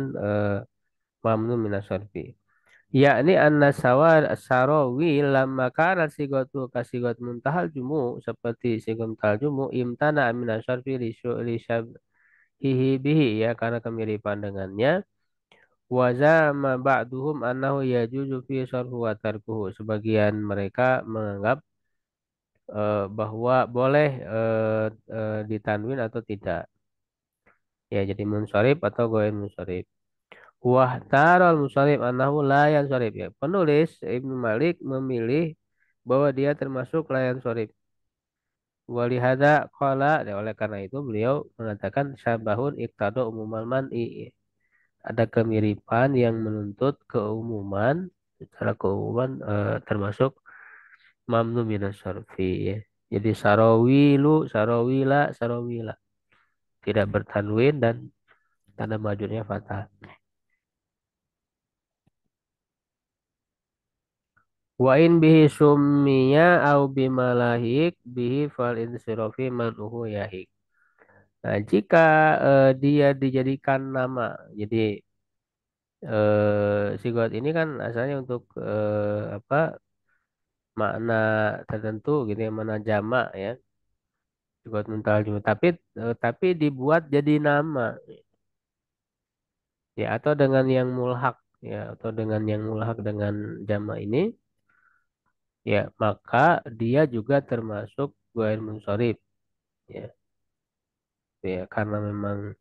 mamnu minasarfi. Yakni anna sawar sarawi lamma kana sigatu kasigot muntahal jumu seperti sigot muntahal jumu imtana minasarfi li syabhihi bihi ya karena kemiripan dengannya. Wazama ba'duhum annahu yajuzu fi sarfu wa tarkuhu. Sebagian mereka menganggap bahwa boleh ditanwin atau tidak. Ya, jadi munsharif atau goir munsharif. Wah taral munsharif annahu la yansharif. Ya, penulis Ibnu Malik memilih bahwa dia termasuk la yansharif. Walihada qala, ya, oleh karena itu beliau mengatakan syabahun iqtadu umumal man'i. Ada kemiripan yang menuntut keumuman secara keumuman termasuk mamnu minas syarfi ya. Jadi sarawilu sarawila sarawila tidak bertanwin dan tanda majurnya fathah. Wa in bihi summiya au bimalahik bihi fal insirafi manuhu yahik. Nah, jika dia dijadikan nama, jadi sigot ini kan asalnya untuk apa makna tertentu gitu ya, mana jamak ya, buat mental juga. Tapi dibuat jadi nama ya atau dengan yang mulhak ya atau dengan yang mulhak dengan jamak ini ya maka dia juga termasuk ghair munsharif ya. Ya karena memang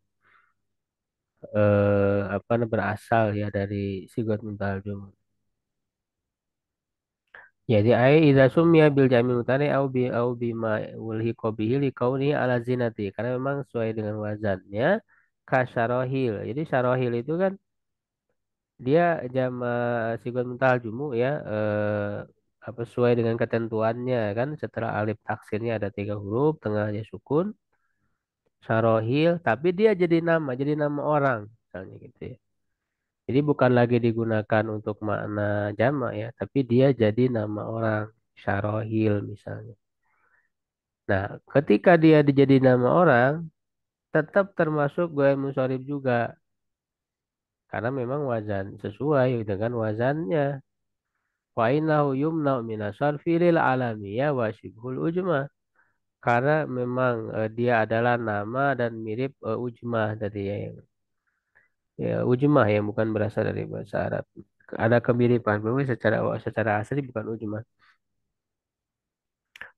apa berasal ya dari sigot mental juga. Jadi ai idza summiya bil jami mutane au bima ulhiqa bihi liqauli ala zinati karena memang sesuai dengan wazannya kasyarohil. Jadi syarohil itu kan dia jama sigot muntal jumu ya apa sesuai dengan ketentuannya kan setelah alif taksirnya ada 3 huruf tengahnya sukun syarohil tapi dia jadi nama orang misalnya gitu ya. Jadi bukan lagi digunakan untuk makna jamak ya, tapi dia jadi nama orang, Syarohil misalnya. Nah, ketika dia dijadi nama orang, tetap termasuk goel munsharif juga, karena memang wazan sesuai dengan wazannya. Wa innahu yumna'u minas sarfi lil alamiyah wa syibhul ujmah. Karena memang dia adalah nama dan mirip ujmah dari yang ya, ujmah yang bukan berasal dari bahasa Arab. Ada kemiripan, memang secara asli bukan ujmah.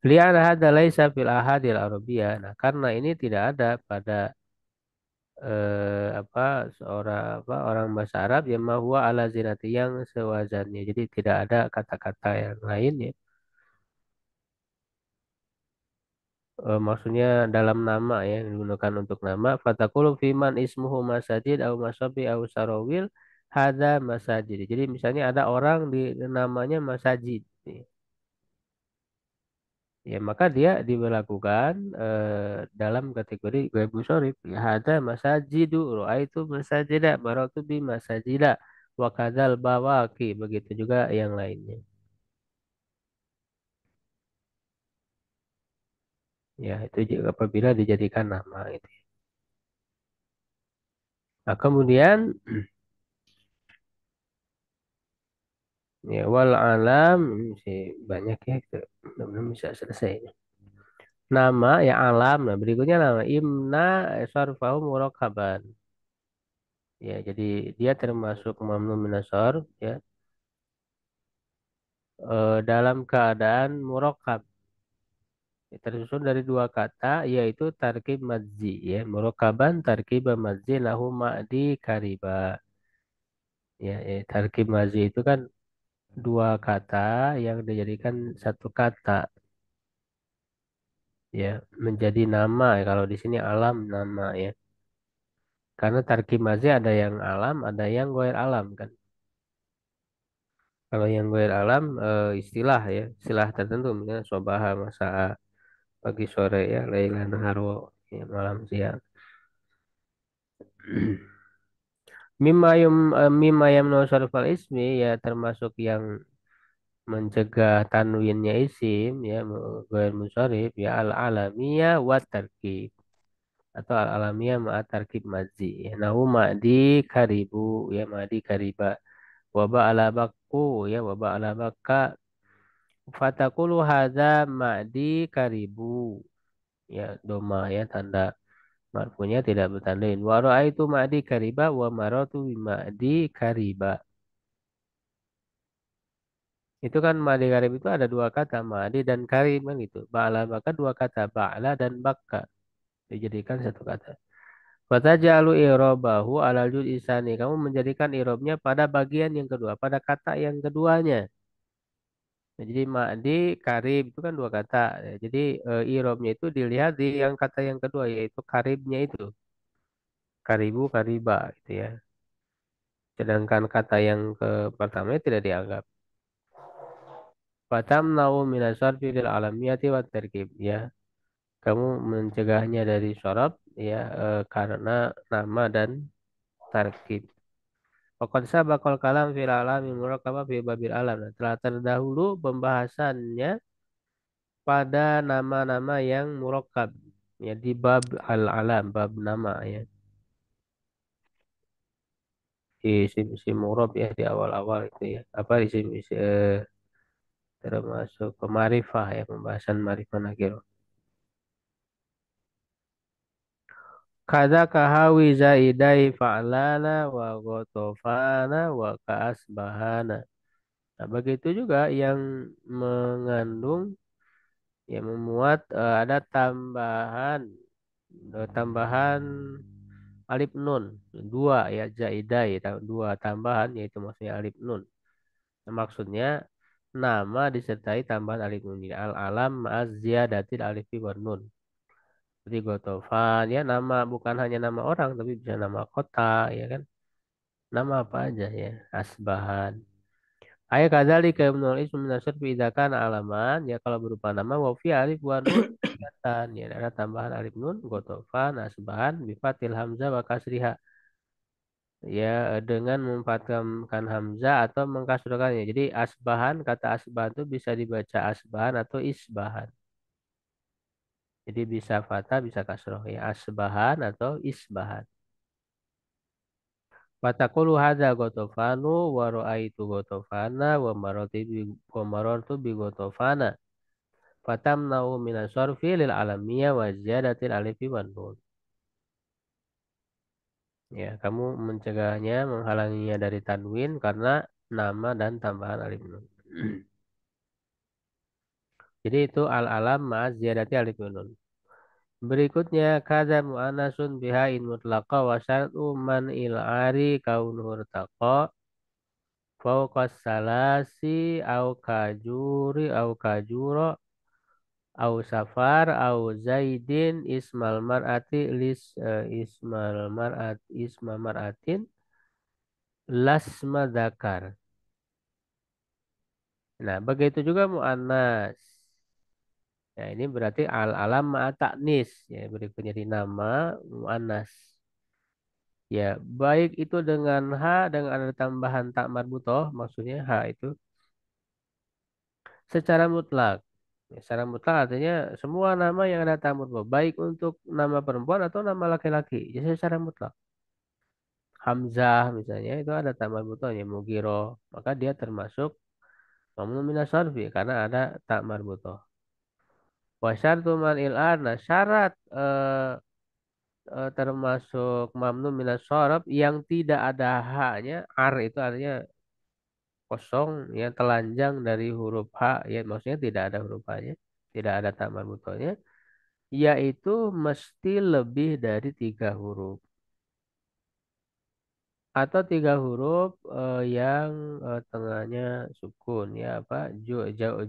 Li'anna hadza laisa fil ahadil arabiyah. Nah, karena ini tidak ada pada apa seorang apa orang bahasa Arab yang huwa ala zinati yang sewazannya. Jadi tidak ada kata-kata yang lain ya. Maksudnya dalam nama ya yang digunakan untuk nama fatakulu fiman ismuhu masajid au masabi au sarawil hadza masajid. Jadi misalnya ada orang di namanya masajid. Ya, maka dia diberlakukan dalam kategori ghaib musyarif. Ya, ada masajidu, itu masajida, maratu bi masajida, wa kadzal bawaki, begitu juga yang lainnya. Ya, itu juga apabila dijadikan nama itu. Nah, kemudian ya wal alam ini masih banyak ya, belum bisa selesai ini. Nama ya alam, nah berikutnya nama imna sarfahu murakaban. Ya, jadi dia termasuk mamnu minasor ya dalam keadaan murakkab tersusun dari dua kata yaitu tarkib madzi ya. Murakaban tarkib madzi nahu ma'di kariba. Tarkib madzi itu kan dua kata yang dijadikan satu kata ya menjadi nama ya. Kalau di sini alam nama ya. Karena tarkib madzi ada yang alam, ada yang goir alam kan. Kalau yang goir alam istilah ya, istilah tertentu misalnya sobaha masa pagi sore ya, laila naharo ya, malam siang. Mimma yamnu sarfal ismi ya termasuk yang mencegah tanwinnya isim ya ghair munsharif ya al alamiyah wa tarkib atau al alamiyah ma tarkib madzi ya nahu ma'di karibu ya ma'di kariba waba ala bakku ya waba ala bakka fatakulu hadza ma'di karibu ya doma ya tanda marfunya tidak bertandain wa ra'aitu ma'di kariba wa maratu bi ma'di kariba. Itu kan ma'di karib itu ada dua kata, ma'di dan karib kan gitu. Ba'ala maka dua kata, ba'ala dan bakka. Dijadikan satu kata. Fatajalu i'robahu alal juz'i tsani. Kamu menjadikan i'robnya pada bagian yang kedua, pada kata yang keduanya. Nah, jadi ma'di, karib itu kan dua kata. Ya, jadi i'robnya itu dilihat di yang kata yang kedua, yaitu karibnya itu. Karibu, kariba gitu ya. Sedangkan kata yang ke pertama tidak dianggap. Fatamna'u minasarfi lil alamiyati wa terkib. Ya, kamu mencegahnya dari sorab ya karena nama dan tarkib. Pokok sabakal kalam fil alami murakabah fi babil alam. Nah, telah terdahulu pembahasannya pada nama-nama yang murakab ya di bab al-alam, bab nama ya. Di isim-isim murab ya di awal-awal itu ya. Apa isim-isim termasuk pemarifah ya pembahasan marifah nakir. Kada kahawi zaidai fa'lana wa gotofana wa kaasbahana. Nah, begitu juga yang mengandung, yang memuat ada tambahan alif nun. Dua ya zaidai, dua tambahan yaitu maksudnya alif nun. Nah, maksudnya nama disertai tambahan alif nun. Ini al-alam ma'az ziyadatil alifi wan nun. Seperti Gotofan ya nama bukan hanya nama orang tapi bisa nama kota ya kan. Nama apa aja ya. Asbahan. Ayat kadzali ka ibnul ism minasir fi idakan alaman ya kalau berupa nama wa fi alif wa nun ziyadatan ya ada tambahan alif nun Gotofan asbahan bifatil hamzah wa kasriha ya dengan memfathahkan hamzah atau mengkasrahkannya. Jadi asbahan kata asbahan itu bisa dibaca asbahan atau isbahan. Jadi bisa fathah bisa kasroh ya asbahan atau isbahan. Fatakulu hadza gotofanu wa ra'aitu gotofana wa marartu bi gotofana. Fatamna'u minas sarfi lil alamiyah wa ziyadatil alifi wan nun. Ya, kamu mencegahnya, menghalanginya dari tanwin karena nama dan tambahan alif nun. Jadi itu al-alam ma ziyadati alif nun. Berikutnya kada mu'anasun biha in mutlaqa wa syar'u man il-ari kaunuhu irtaqa fauqas salasi au kajuro au safar au zaidin ismal mar'ati isma mar'atin lasma dzakar. Nah, begitu juga mu'annas. Ya, ini berarti al-alam ma'a ta'nis ya berikutnya di nama mu'annas. Ya, baik itu dengan H dengan ada tambahan tak marbutoh, maksudnya H itu secara mutlak. Ya, secara mutlak artinya semua nama yang ada tak marbutoh, baik untuk nama perempuan atau nama laki-laki. Jadi secara mutlak. Hamzah misalnya itu ada tak marbutohnya, Mugiro, maka dia termasuk mamnu minas sarfi karena ada tak marbutoh. Wasyartu man il'ar, nah syarat termasuk mamnu minas sorob yang tidak ada haknya ar itu artinya kosong ya telanjang dari huruf H ya maksudnya tidak ada huruf H-nya tidak ada tamar butonya, yaitu mesti lebih dari tiga huruf atau tiga huruf yang tengahnya sukun ya apa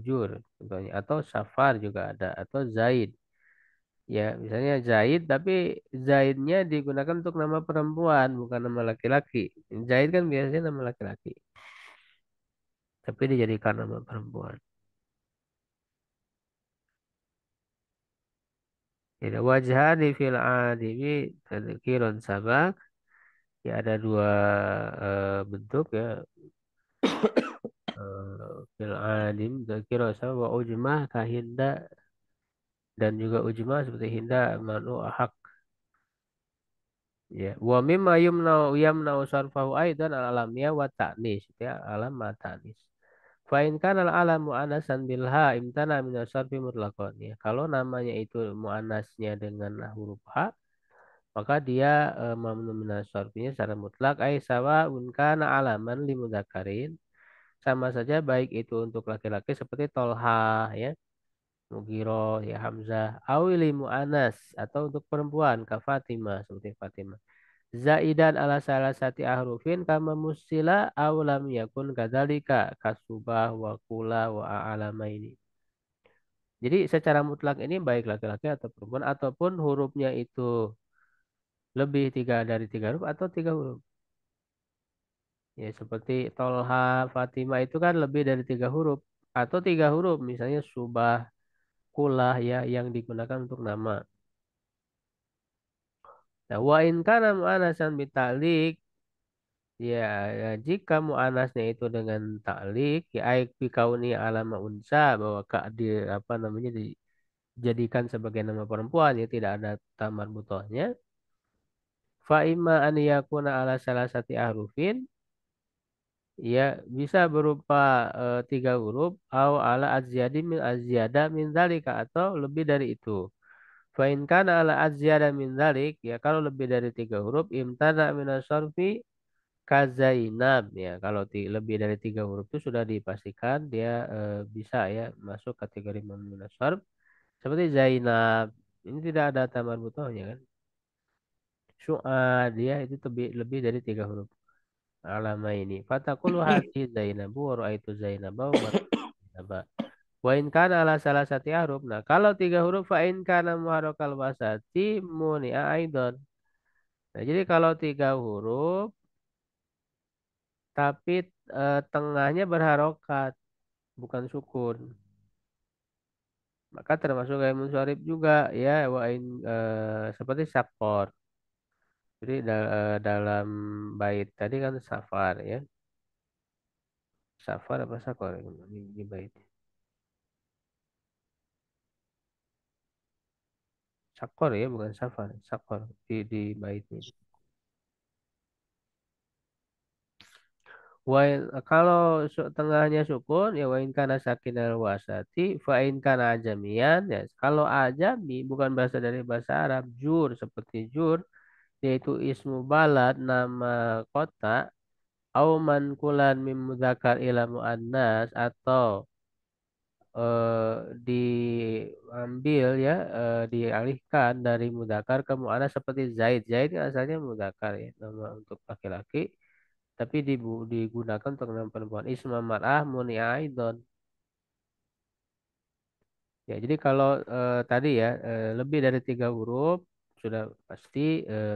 jur contohnya atau safar juga ada atau zaid ya misalnya zaid tapi zaidnya digunakan untuk nama perempuan bukan nama laki-laki. Zaid kan biasanya nama laki-laki tapi dijadikan nama perempuan. Tidak wajah di fil adimi tadkirun sabak ya ada dua bentuk ya fil adim tadkirun sabak wa ujmah kahinda dan juga ujmah seperti hinda manu hak ya wa mimma yamna'u sarfahu aidan al alamiyah wa ta'nis ya alam ma ta'nis fa in kana al alamu anasan bil ha imtana min sarfi mutlaqan ya kalau namanya itu muannasnya dengan huruf ha maka dia mamnu min sarfinya secara mutlak ai sawaun kana alaman limudzakarin sama saja baik itu untuk laki-laki seperti Tolha ya Mugiro ya Hamzah awili mu'anas atau untuk perempuan ka Fatimah seperti Fatimah zaidan ala salasati ahrufin kama musila aw lam yakun kadzalika kasubah wa kula wa a'lama ini jadi secara mutlak ini baik laki-laki atau perempuan ataupun hurufnya itu lebih dari tiga huruf atau tiga huruf ya seperti Tolha Fatimah itu kan lebih dari tiga huruf atau tiga huruf misalnya subah kulah ya yang digunakan untuk nama. Nah, wa in kana mu'anasan bita'liq ya, ya jika mu'anasnya itu dengan ta'liq ya aik bi kauni alama unsa bahwa kak di apa namanya dijadikan sebagai nama perempuan ya tidak ada tamar butohnya fa imma an yakuna ala salasati ahrufin ya bisa berupa tiga huruf au ala azyada min dzalika atau lebih dari itu. Fa in kana ala azyada min dzalik ya kalau lebih dari tiga huruf imtana minasarfi kazainab ya kalau lebih dari tiga huruf itu sudah dipastikan dia bisa ya masuk kategori munasarf seperti Zainab ini tidak ada tamar butohnya kan Su'ad dia itu lebih dari tiga huruf alama ini fatakulu hati Zainabu wa raaitu Zainaba wa maraba wa in kana ala salah satu huruf nah kalau tiga huruf fa in kana muharrakal wasati muni'a aidon nah jadi kalau tiga huruf tapi tengahnya berharokat bukan sukun maka termasuk gaya munsharif juga ya seperti sakor jadi dalam bait tadi kan safar ya safar apa sakor ya, di bait sakor ya bukan safar sakor di bait ini kalau tengahnya sukun ya wa in kana sakinal wasati fa in kana ajamian ya kalau ajami bukan bahasa dari bahasa Arab jur seperti jur yaitu ismu balad nama kota au mankulan mim mudzakar ila muannas atau eh, diambil ya dialihkan dari mudakar ke muannas seperti Zaid. Zaid kan asalnya mudakar ya nama untuk laki-laki tapi digunakan untuk nama perempuan isma mar'ah muni'aidon. Ya jadi kalau tadi ya lebih dari tiga huruf sudah pasti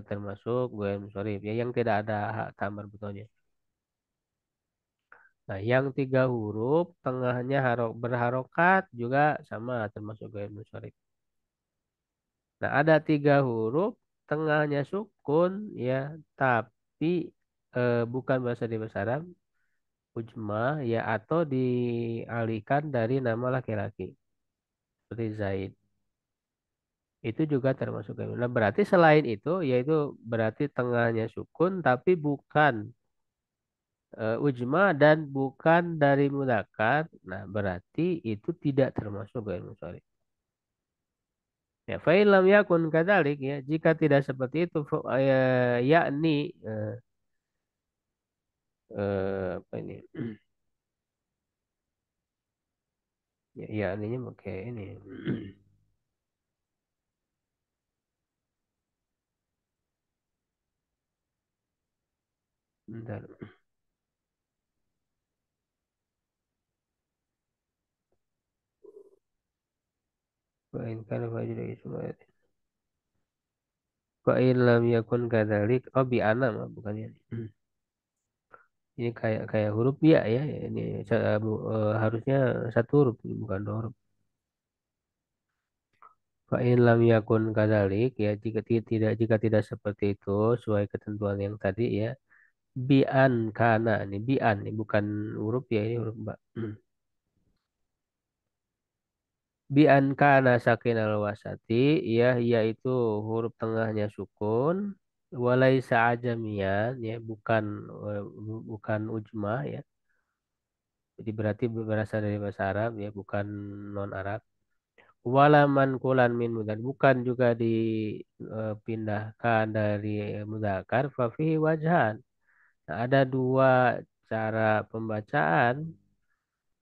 termasuk gue munsharif ya yang tidak ada hak tamar betulnya. Nah, yang tiga huruf tengahnya berharokat juga sama termasuk gaya munsharif. Nah, ada tiga huruf tengahnya sukun ya, tapi bukan bahasa di bahasa Arab, ujmah ya atau dialihkan dari nama laki-laki seperti Zaid. Itu juga termasuk gaya. Nah, berarti selain itu yaitu berarti tengahnya sukun tapi bukan ujma dan bukan dari mudzakkar. Nah, berarti itu tidak termasuk ghair munsharif. Ya, fa'ilam yakun kadzalik ya, jika tidak seperti itu yakni apa ini? Ya ininya pakai ini. Bentar. Fa'in kana fajr isma. Fa'in lam yakun kadzalik. Oh bi ana mah bukan ini. Ini kayak kayak huruf ya ya. Ini harusnya satu huruf bukan dua huruf. Fa'in lam yakun kadzalik ya jika tidak seperti itu sesuai ketentuan yang tadi ya. Bi'an kana ini bi'an ini bukan huruf ya ini huruf mbak. Bi'an kana sakinal wasati ya yaitu huruf tengahnya sukun walaisa ajamian ya bukan ujmah ya. Jadi berarti berasal dari bahasa Arab ya bukan non Arab. Walaman kulan min dan bukan juga dipindahkan dari mudzakkar fafi wajhan. Nah, ada dua cara pembacaan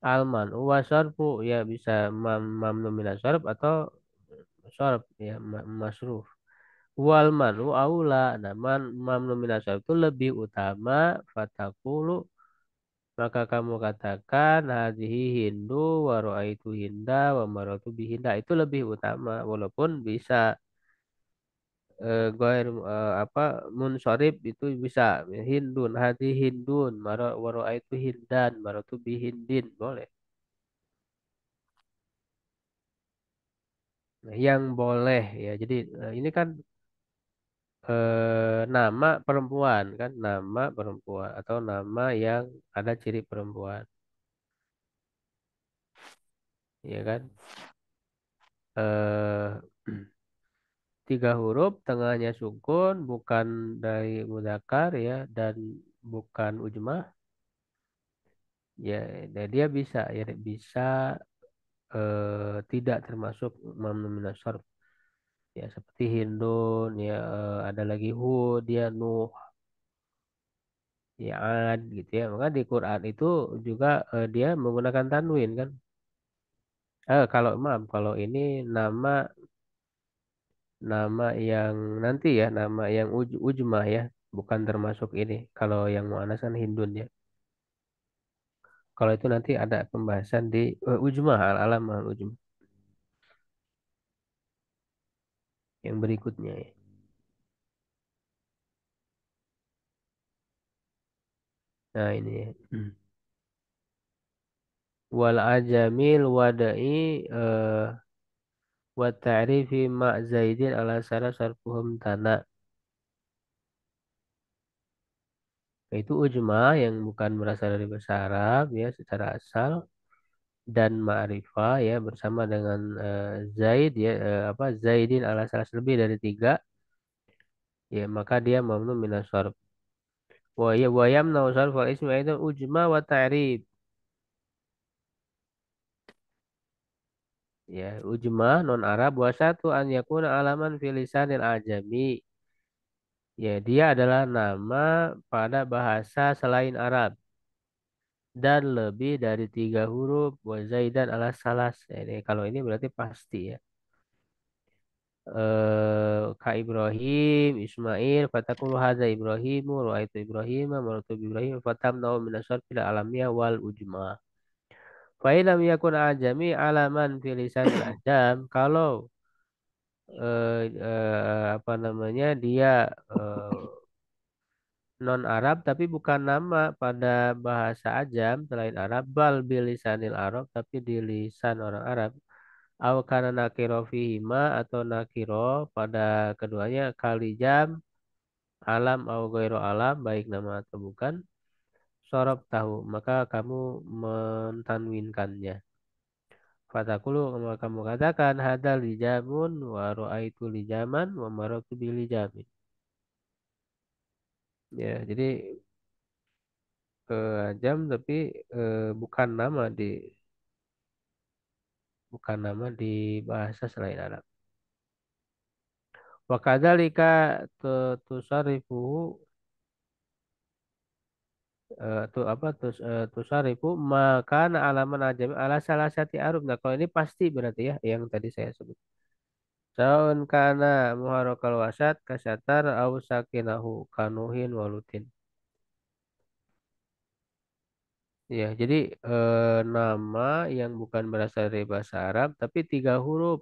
alman wa sarfu ya bisa mamnu minas sarf atau sarf ya masruf. Wal manu aula nah mamnu minas sarf itu lebih utama fatakulu maka kamu katakan hadhihi Hindu wa raaitu Hinda wa maratu bihinda itu lebih utama walaupun bisa apa munsharif itu bisa Hindun hadhi Hindun wa raaitu Hindan maratu bihindin boleh. Nah, yang boleh ya. Jadi ini kan nama perempuan kan, nama perempuan atau nama yang ada ciri perempuan, ya kan? Eh tiga huruf, tengahnya sukun, bukan dari mudzakkar ya dan bukan ujmah, ya. Dan dia bisa ya bisa tidak termasuk mamnu minas shorf ya seperti Hindun ya ada lagi Hud ya Nuh ya Ad gitu ya. Maka di Quran itu juga dia menggunakan tanwin kan. Kalau ini nama nama yang nanti ya, nama yang ujmah ya, bukan termasuk ini. Kalau yang muannas kan Hindun ya. Kalau itu nanti ada pembahasan di ujmah al-alam al-ujmah yang berikutnya ya. Nah ini ya. Wal ajamil wada'i wa ta'rifi ma zaidin ala sana sarfuhum tana. Itu ujmah yang bukan berasal dari bahasa Arab ya secara asal dan ma'rifah ya bersama dengan Zaid ya apa Zaidin ala salas lebih dari tiga ya maka dia mamnu minas sarf wa yamna'u sarf wal ismi aidan ujma wa ta'rib ya ujma non Arab wa satu an yakuna alaman fi lisanil ajami ya dia adalah nama pada bahasa selain Arab dan lebih dari tiga huruf wa Zaidan ala salas. Ya, ini, kalau ini berarti pasti ya. Ka Ibrahim, Ismail, fatakulu hadza Ibrahimu, ru'aitu Ibrahim, maratu Ibrahim, fatamnau minasar fil alamiah wal ujma. Fa ilam yakun ajami alaman fi lisanil ajam. Kalau apa namanya dia eh, non Arab tapi bukan nama pada bahasa ajam selain Arab bal bilisanil Arab tapi di lisan orang Arab. Aw kana nakiro fihima atau nakiro pada keduanya kalijam alam au ghairu alam baik nama atau bukan sorob tahu maka kamu mentanwinkannya fatakulu maka kamu katakan hadal lijamun wa ro'aitu lijaman wa maratu bilijamin ya jadi jam tapi bukan nama di bahasa selain Arab wa kadzalika tusarrifu tuh apa tuh tusarifu maka alaman ajami ala salah satu arub. Nah kalau ini pasti berarti ya yang tadi saya sebut. Saun kana muharokal wasat kasatar au sakinahu kanuhin walutin. Ya, jadi nama yang bukan berasal dari bahasa Arab tapi tiga huruf.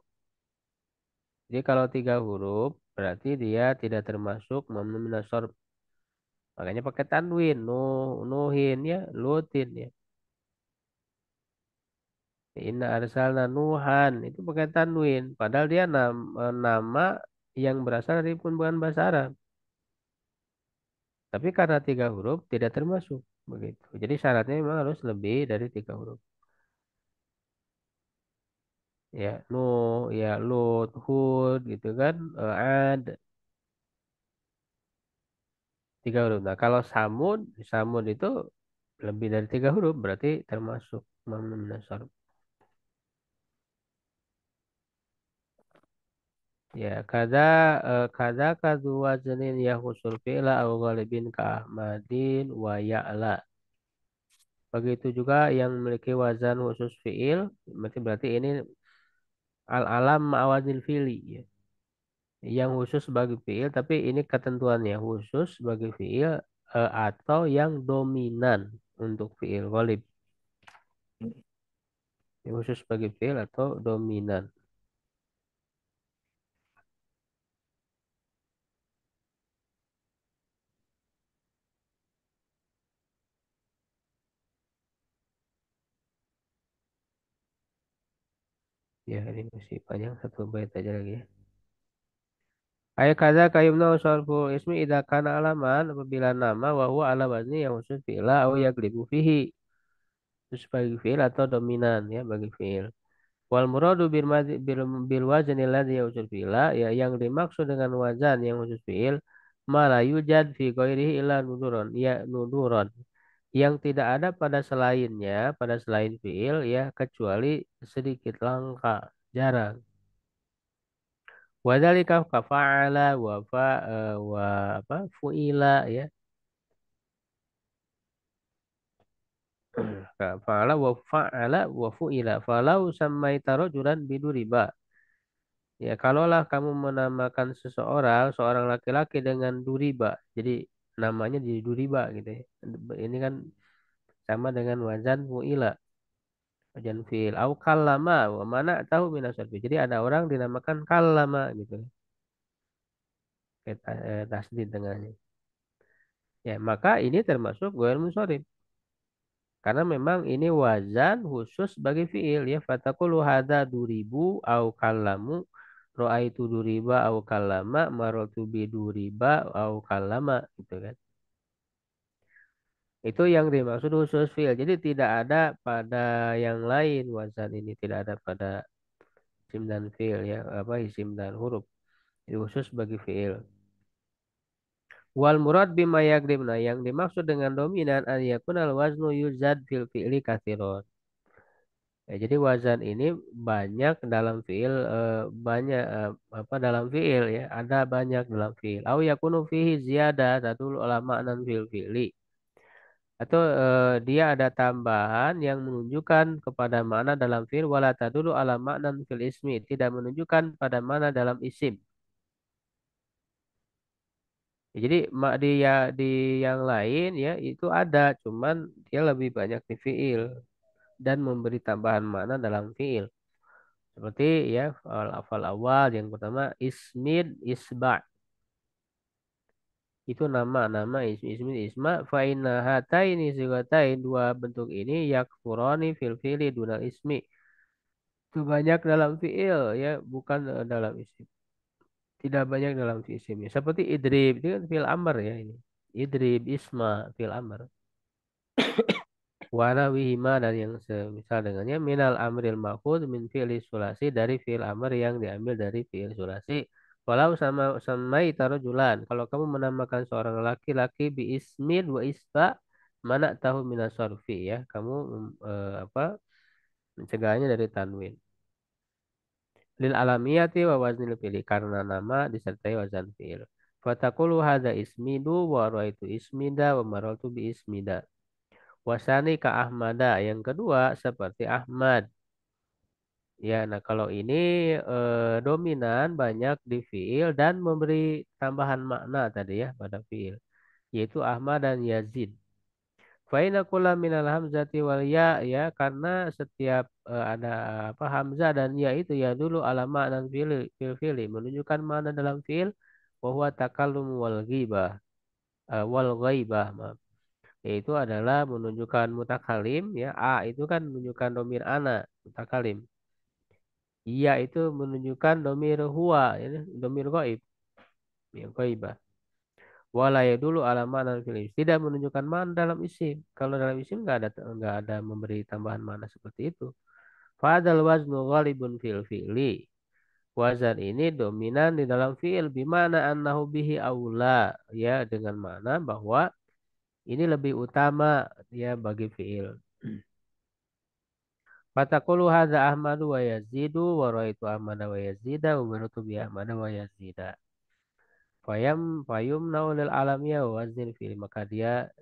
Jadi kalau tiga huruf berarti dia tidak termasuk mamnu minas shorf. Makanya pakai tanwin, nuhin ya, lutin ya. Inna arsalna nuhan itu pakai tanwin. Padahal dia nama yang berasal dari pun bukan bahasa Arab. Tapi karena tiga huruf tidak termasuk begitu. Jadi syaratnya memang harus lebih dari tiga huruf. Ya, ya, lut, hud gitu kan, ad tiga huruf. Nah, kalau samun, samun itu lebih dari tiga huruf berarti termasuk mamnu minas shorf. Ya, kada kadu wazanin yahusul fi'la au ghalibin ka ahmadin wa ya'la. Begitu juga yang memiliki wazan khusus fi'il, berarti ini al-alam ma'awazil fi'li ya. Yang khusus bagi fi'il, tapi ini ketentuannya khusus bagi fi'il atau yang dominan untuk fi'il ghalib. Yang khusus bagi fi'il atau dominan. Ya, ini masih panjang satu bait aja lagi ya. Ayat kaza kayumna usarful ismi idza kana alaman apabila nama wa huwa ala wazni yang khusus fi'la au yaglibu fihi. Itu sebagai fi'il atau dominan ya bagi fi'il. Wal muradu bil wazn alladhi yausul fi'la ya yang dimaksud dengan wazan yang khusus fi'il ma la yujad fi ghairihi illa nuduron ya nuduron yang tidak ada pada selainnya pada selain fi'il ya kecuali sedikit langka jarang. Wadzalika kafa'ala wa apa fu'ila ya. Fa'ala wa fa'ala wa fu'ila. Falau sammaita rajulan biduriba. Ya, kalaulah kamu menamakan seorang laki-laki dengan duriba. Jadi namanya jadi duriba gitu ya. Ini kan sama dengan wazan fu'ila. Wazan fi'il. Au kallama. Wa mana tahu minasarfi. Jadi ada orang dinamakan kallama gitu. Kita tasdid dengannya. Ya, maka ini termasuk goel munsharif. Karena memang ini wazan khusus bagi fiil ya. Fatakulu hadza duribu au kallamu. Ro'aitu duriba au kallama. Marotu bi duriba au kallama gitu kan. Itu yang dimaksud khusus fiil. Jadi tidak ada pada yang lain wazan ini. Tidak ada pada isim dan fiil ya. Apa isim dan huruf. Itu khusus bagi fiil. Wal murad bima yagribna. Yang dimaksud dengan dominan an yakunal waznu yuzad fil fi'li katsiron. Ya, jadi wazan ini banyak dalam fiil banyak apa dalam fiil ya ada banyak dalam fiil. Au yakunu fihi ziyadah tadul ulama nan fil fiili atau dia ada tambahan yang menunjukkan kepada mana dalam fiil wala tadulu ala maknan fil ismi tidak menunjukkan pada mana dalam isim. Ya, jadi di yang lain ya itu ada cuman dia lebih banyak di fiil dan memberi tambahan makna dalam fiil. Seperti ya hafal awal yang pertama ismid isba itu nama ismid isma fa inna hataini sigatain dua bentuk ini yakfurani fil fi'li dunal ismi itu banyak dalam fi'il ya bukan dalam isim tidak banyak dalam isim ya. Seperti idrib itu kan fi'il amr ya ini idrib isma fi'il amr wana wihima dan yang semisal dengannya minal amril ma'khudz min fi'li sulasi dari fi'il amr yang diambil dari fi'il sulasi. Walau samai tarujulan. Kalau kamu menamakan seorang laki-laki bi ismin wa isba mana tahu minas sorfi ya. Kamu apa mencegahnya dari tanwin. Lil alamiyati wa waznil fi'li karena nama disertai wazan fi'il. Fatakulu hadza ismidu wa raitu ismida wa marartu bi ismida. Wasani ka Ahmada. Yang kedua seperti Ahmad. Ya, nah kalau ini dominan banyak di fiil dan memberi tambahan makna tadi ya pada fiil, yaitu Ahmad dan Yazid. Faina kula minal hamzati wal ya, ya karena setiap ada apa hamzah dan ya itu ya dulu alamat dan fiil menunjukkan mana dalam fiil bahwa takallum wal ghibah wal ghaibah maaf. Yaitu adalah menunjukkan mutakalim ya a itu kan menunjukkan domir ana mutakalim. Iya itu menunjukkan domir huwa, ya, domir gaib, ya gaibah. Walaya dulu alamat dan fi'il. Tidak menunjukkan mana dalam isim. Kalau dalam isim nggak ada memberi tambahan mana seperti itu. Fadal waznu ghalibun fil fi'li. Wazan ini dominan di dalam fi'il. Bimana annahu bihi aula. Ya dengan mana bahwa ini lebih utama ya bagi fi'il. Fatakulu hadza Ahmadu wa Yazidu wa raitu Ahmada wa Yazida wa barutu bi Ahmada wa Yazida. Fayum naulil alamiyah wa waznil fi'il. Maka dia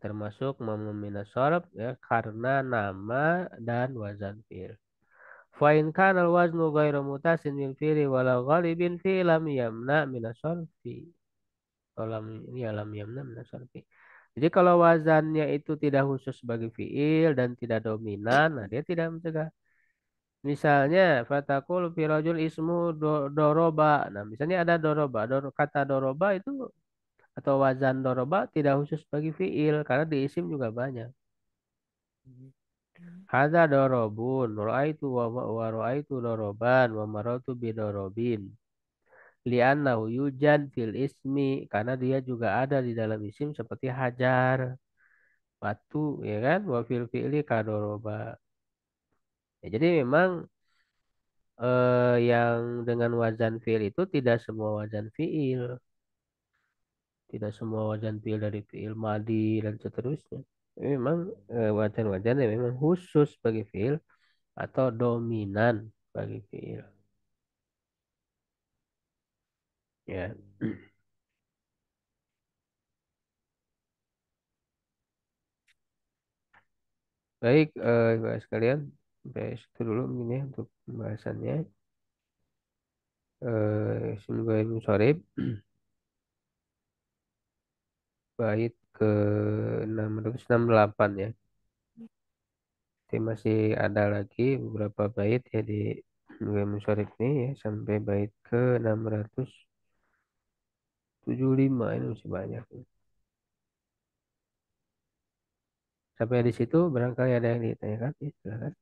termasuk meminus sorob ya karena nama dan wazan fi'il. Fa in kana al waznu ghairu mutasin min fi'li walau ghalibin fi lam yamna minas sorfi. Lam ya lam yamna minas sorfi. Jadi kalau wazannya itu tidak khusus sebagai fi'il dan tidak dominan, nah dia tidak mencegah. Misalnya fatakul firajul ismu doroba. Nah, misalnya ada doroba, kata doroba itu atau wazan doroba tidak khusus bagi fiil karena di isim juga banyak. Hadza dorobun, ra'aitu wa ra'aitu doroban wa marartu bidorobin. Li'annahu yujad fil ismi karena dia juga ada di dalam isim seperti hajar, batu, ya kan? Wa fil fi'li kadoroba. Ya, jadi memang yang dengan wazan fiil itu tidak semua wazan fiil, tidak semua wazan fiil dari fiil madi dan seterusnya. Tapi memang wajan-wajan yang memang khusus bagi fiil atau dominan bagi fiil. Ya, baik, Ibu sekalian, sampai situ dulu mungkin ya untuk pembahasannya. Semoga Munsharif bait ke 668 ya. Jadi masih ada lagi beberapa bait ya di Semoga Munsharif ini ya sampai bait ke 675 ini masih banyak. Sampai di situ barangkali ada yang ditanyakan, ya, silakan.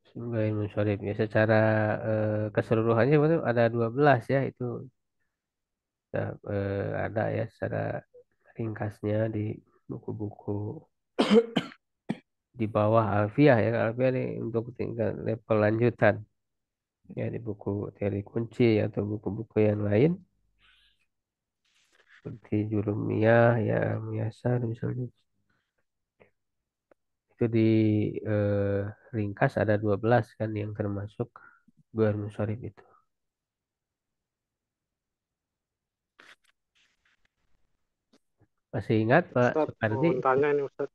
Semoga Munsharif ya secara keseluruhannya betul ada 12 ya itu ada ya secara ringkasnya di buku-buku di bawah Alfiah ya. Alfiah ini untuk tingkat level lanjutan ya di buku teori kunci atau buku-buku yang lain seperti Jurumiyah ya Miyasar misalnya itu di eh, ringkas ada 12 kan yang termasuk Gor Musharif itu. Masih ingat Pak Ustaz, Soekardi? mau tanya ini Ustaz.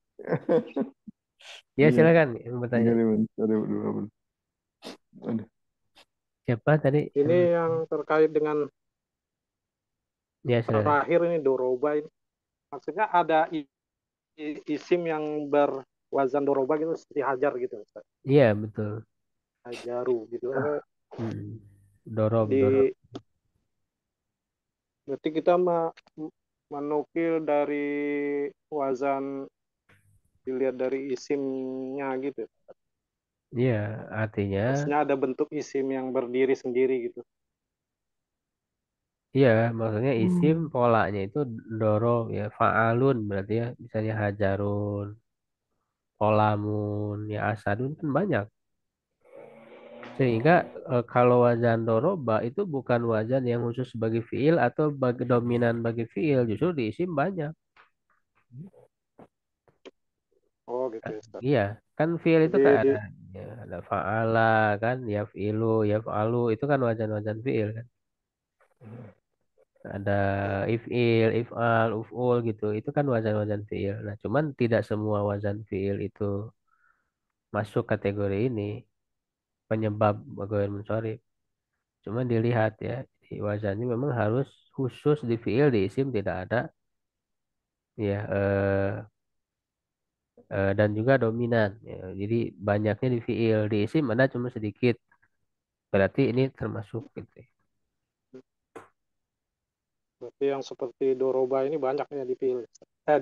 Ya Iya, silakan yang bertanya. enggak deh, Bang. Ada dulu, Bang. Ada. Siapa tadi? Ini yang terkait dengan Ya silakan. terakhir ini doroba ini. Maksudnya ada isim yang berwazan doroba gitu seperti hajar gitu Ustaz. Iya betul. Hajaru gitu. Hmm. Dorob, dorob. Di berarti kita menukil dari wazan dilihat dari isimnya gitu. Iya, artinya, Maksudnya ada bentuk isim yang berdiri sendiri gitu. iya, maksudnya isim Hmm. polanya itu dorob ya, fa'alun berarti ya, misalnya hajarun, kolamun, ya asadun kan banyak. Sehingga kalau wazan doroba itu bukan wazan yang khusus sebagai fiil atau bagi dominan bagi fiil, justru di isim banyak. gitu ya Ustaz. Iya, kan fiil itu Jadi kan di, ada fa'ala kan, yafilu, yaf'alu itu kan wajan-wajan fiil kan. Ada if'il, if'al, uf'ul gitu. Itu kan wajan-wajan fiil. Nah, cuman tidak semua wazan fiil itu masuk kategori ini penyebab ghair munsharif. Cuman dilihat ya, di wazannya memang harus khusus di fiil, di isim tidak ada ya dan juga dominan ya. Jadi banyaknya di fiil, di isim ada cuma sedikit. Berarti ini termasuk gitu ya. berarti yang seperti doroba ini banyaknya di fiil,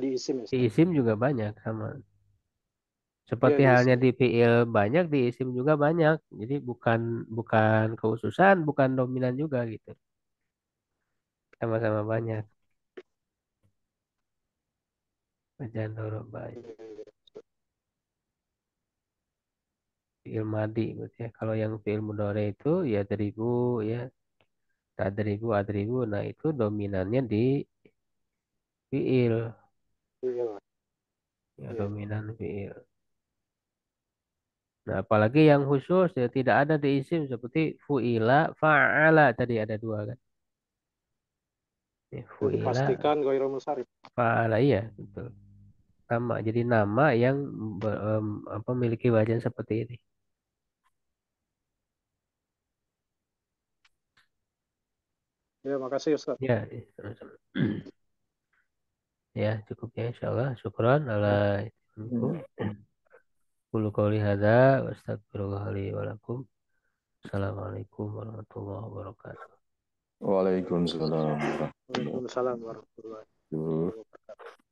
di isim ya Di Ustaz. isim juga banyak sama. Iya Seperti di halnya isim. di fiil banyak, di isim juga banyak. Jadi bukan bukan kekhususan, bukan dominan juga gitu. Sama-sama banyak. Wajan doroba. Fiil madi gitu ya. Kalau yang fiil mudhari itu ya teribu ya, tadribu, adribu. Nah, itu dominannya di fiil. Fiil. Ya, Iya. dominan fiil. Nah, apalagi yang khusus ya tidak ada di isim seperti fu'ila, fa'ala tadi ada dua kan. Ya, Itu fu'ila, dipastikan ghairul munsharif. fa'ala iya betul. Nama jadi nama yang apa memiliki wajan seperti ini. Ya, makasih Ustaz. Ya, sama-sama. Ya cukup ya insyaallah. Syukran ala Ya, ilmikum. Qulu qouli hadza wa astaghfirullah li wa lakum. Assalamualaikum warahmatullahi wabarakatuh. Waalaikumsalam warahmatullahi Waalaikumsalam warahmatullahi wabarakatuh. wabarakatuh.